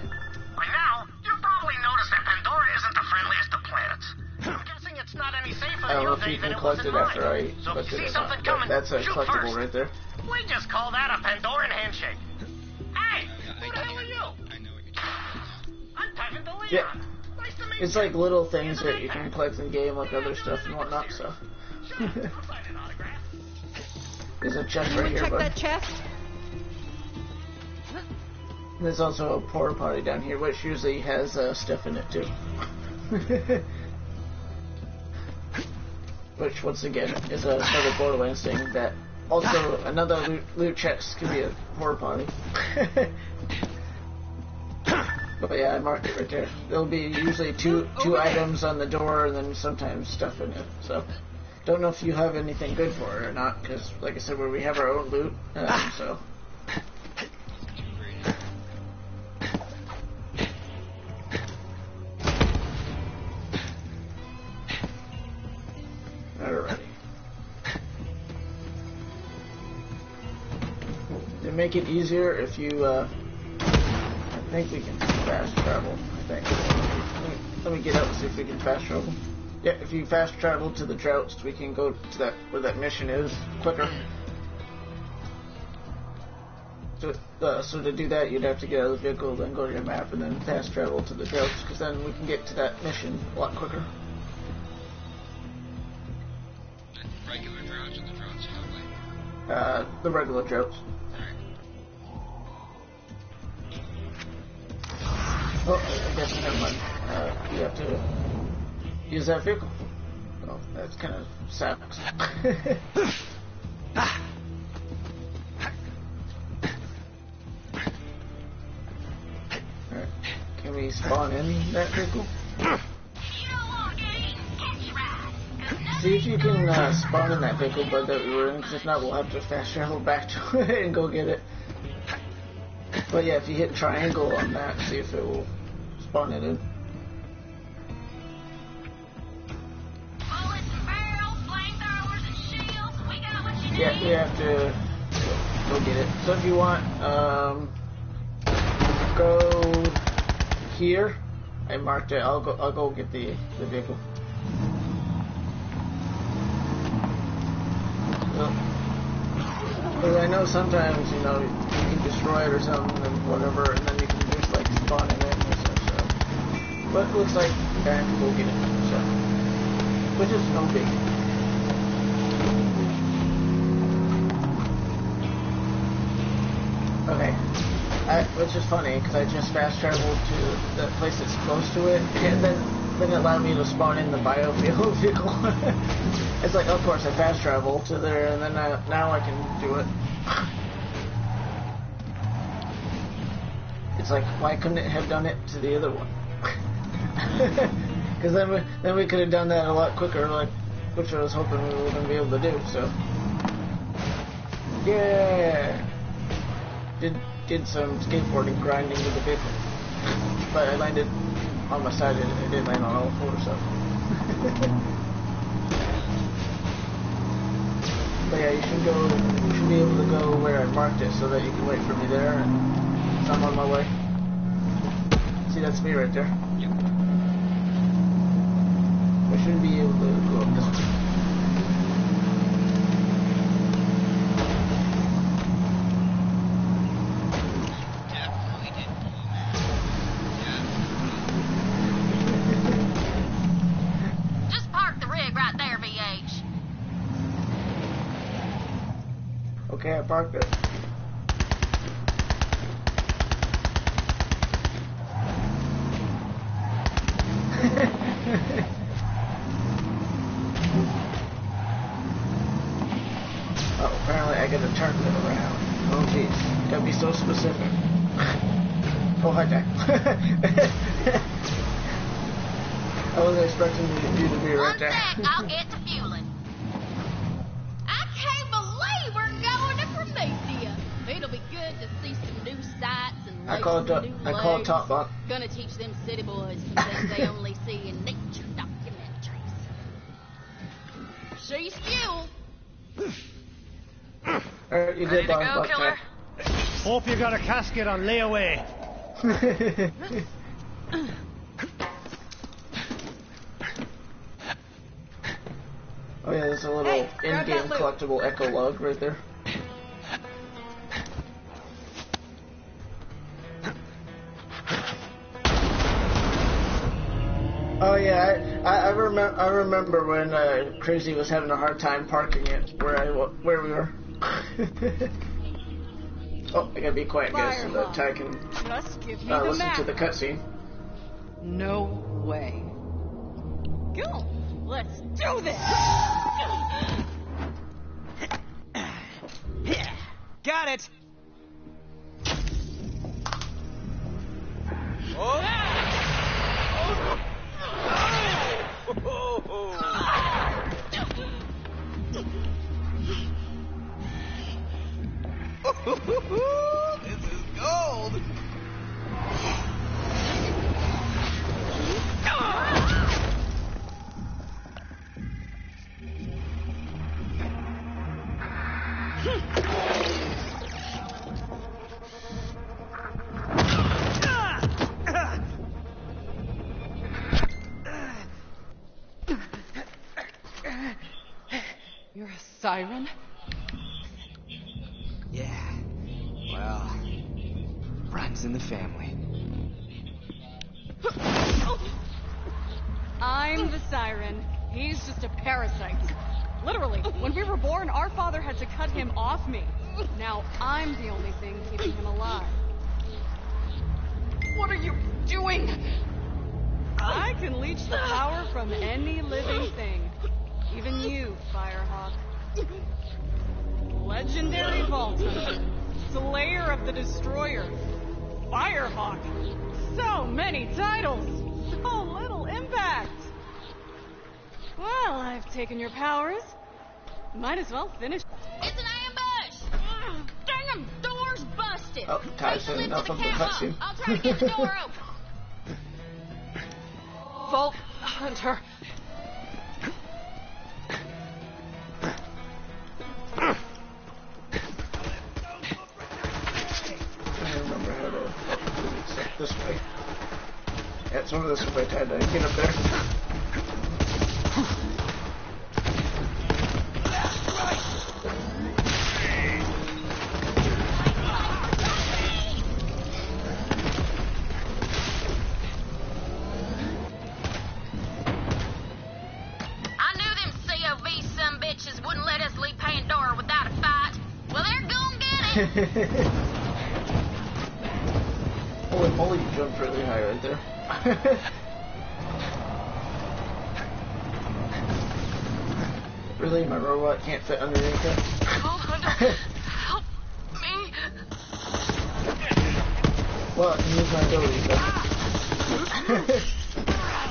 By now, you've probably noticed that Pandora isn't the friendliest of planets. I'm guessing it's not any safer I don't know in if your you day than can it was collect in it after I mine. So if collect you it see or not, something but coming, that's a shoot collectible first. right there. We just call that a Pandoran handshake. Hey, who the hell are you? I know what you're talking about. I'm Typhon DeLeon. Yeah. Nice to meet It's you. like little things that you can collect in the game, like other stuff and whatnot, so. Sure, I'll sign an autograph. There's a chest Anyone right here, check bud. that chest? There's also a porta potty down here, which usually has stuff in it too. Which, once again, is another Borderlands thing that also another loot chest could be a porta potty. But yeah, I marked it right there. There'll be usually two items on the door and then sometimes stuff in it. So, don't know if you have anything good for it or not, because like I said, we have our own loot, so. Alrighty. To make it easier, if you, I think we can fast travel, I think. Let me get out and see if we can fast travel. Yeah, if you fast travel to the droughts, we can go to that, where that mission is, quicker. So to do that, you'd have to get out of the vehicle, then go to your map, and then fast travel to the droughts, because then we can get to that mission a lot quicker. Regular droughts or the droughts highway? The regular droughts. Oh, I guess never mind. You have to use that vehicle. Oh, that's kind of sucks. Alright, can we spawn in that vehicle? See if you can spawn in that vehicle, but that we were in, because if not, we'll have to fast travel back to it and go get it. But yeah, if you hit triangle on that, see if it will spawn it in. Yeah, we have to go get it. So if you want, go here. I marked it. I'll go get the vehicle. Because I know sometimes, you know, you can destroy it or something and whatever, and then you can just like spawn in it and stuff, so. But it looks like I have to go get it, so. Which is no big. Okay. Which is funny, because I just fast traveled to the place that's close to it, and then it allowed me to spawn in the biofuel vehicle. It's like, of course, I fast traveled to there, and then now I can do it. It's like, why couldn't it have done it to the other one? Because then we could have done that a lot quicker, like, which I was hoping we were going to be able to do. So, yeah, did some skateboarding grinding with the vehicle, but I landed on my side. It didn't land on all fours, so. But yeah, you should be able to go where I marked it, so that you can wait for me there, and I'm on my way. See, that's me right there. Yep. I should be able to go up this way. Definitely did pull that. Yeah. Just park the rig right there, VH. Okay, I parked it. Oh, apparently I gotta turn it around. Oh jeez, gotta be so specific. Oh, hi Jack. I wasn't expecting you to be right there. One sec, I'll get to fueling. I can't believe we're going to Prometheus. It'll be good to see some new sights and I call it top bunk. Gonna teach them city boys some things they only see in nature documentaries. She's fuel. Alright, you Ready did to bunk, go, buck killer? Jack. Hope you got a casket on layaway. Oh yeah, there's a little in-game collectible echo log right there. Oh yeah, I remember when Crazy was having a hard time parking it where we were. Oh, I gotta be quiet, guys, so that Ty can listen to the cutscene. No way. Go! Let's do this! Got it! Oh! This is gold! You're a siren? Yeah. Well, runs in the family. I'm the siren. He's just a parasite. Literally, when we were born, our father had to cut him off me. Now I'm the only thing keeping him alive. What are you doing? I can leech the power from any living thing. Even you, Firehawk. Legendary Vault Hunter. Slayer of the Destroyer. Firehawk. So many titles. So little impact. Well, I've taken your powers. Might as well finish. It's an ambush! Dang 'em, door's busted! Oh, Ty said enough of the cutscene. I'll try to get the door open. Vault Hunter. I remember how to exit this way. Yeah, it's over this way, Ty. Get up there. Holy moly, you jumped really high right there. Really? My robot can't fit underneath it? Help me. Well, I can use my abilities though.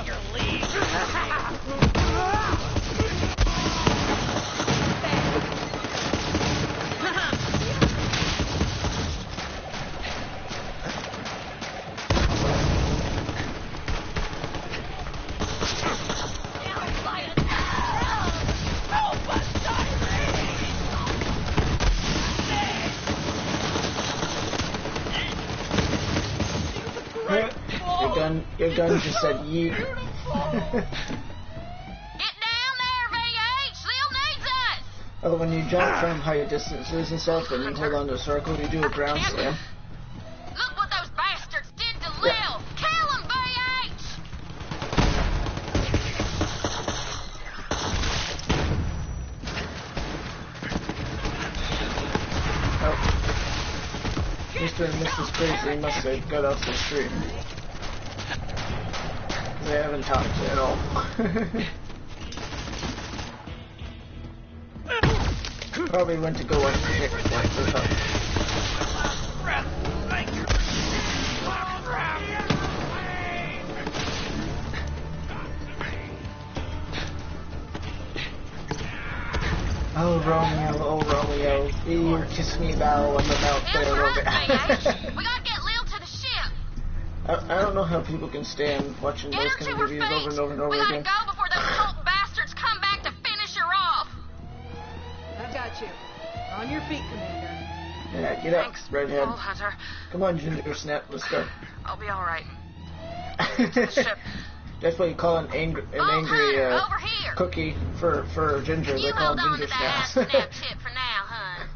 Your lead. Your gun just said yeet. Get down there, VH! Seal needs us! Oh, when you jump from higher distances and stuff, and you hold on to a circle, you do a ground slam. Look what those bastards did to Lil! Yeah. Kill him, VH! Oh. Mr. and Mrs. Crazy must have got off the street. They haven't talked at all. Probably went to go and predict like this up. Oh Romeo, you kiss me now on the mouth there, Romeo. We gotta get Lil to the ship. I don't know how people can stand watching Get those her kind to of her reviews feet. over and over and over We gotta again. go before those cult bastards come back to finish her off. I've got you. On your feet, Commander. Yeah, get up, Thanks, redhead. Vault Hunter. Come on, Ginger Snap, let's go. I'll be alright. To the ship. That's what you call an angry over here. cookie for Ginger. They call them Ginger Snaps. Snap chip for now, hun.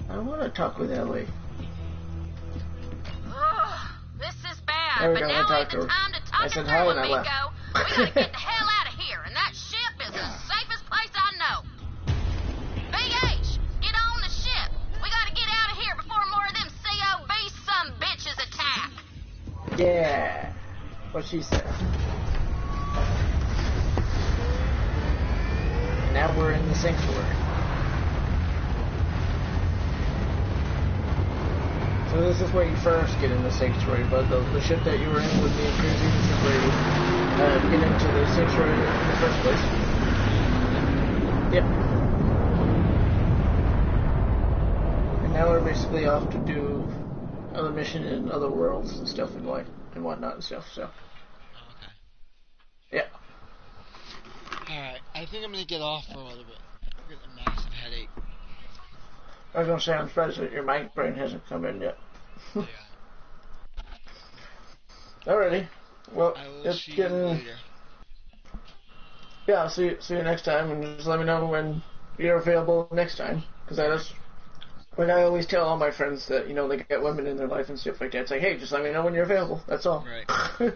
I want to talk with Ellie. Ugh, this is bad, There we but go, now I ain't talked to the her. time to I talk said it hi through, and I left. amigo. We gotta get the hell out of here, and that ship is the safest place I know. BH, get on the ship. We gotta get out of here before more of them COB some bitches attack. Yeah, what she said. And now we're in the sanctuary. So this is where you first get in the sanctuary, but the ship that you were in with me and Cruzy, this is where you get into the sanctuary in the first place. Yep. And now we're basically off to do other mission in other worlds and stuff and whatnot and stuff. So. Okay. Yeah. Alright, I think I'm gonna get off for a little bit. I'm getting a massive headache. I was gonna say, I'm surprised that your mic brain hasn't come in yet. Yeah. Alrighty. Well, I will it's see getting. you later. Yeah, I'll see you next time, and just let me know when you're available next time. Because that's like I always tell all my friends that they get women in their life and stuff like that. It's like, hey, just let me know when you're available. That's all. Right.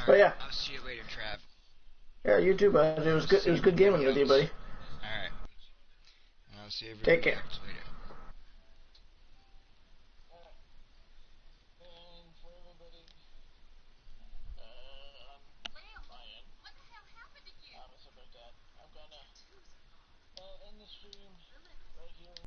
But yeah. I'll see you later, Trav. Yeah, you too, bud. It was good. It was good gaming with you, buddy. Alright. I'll see everybody Take care. later.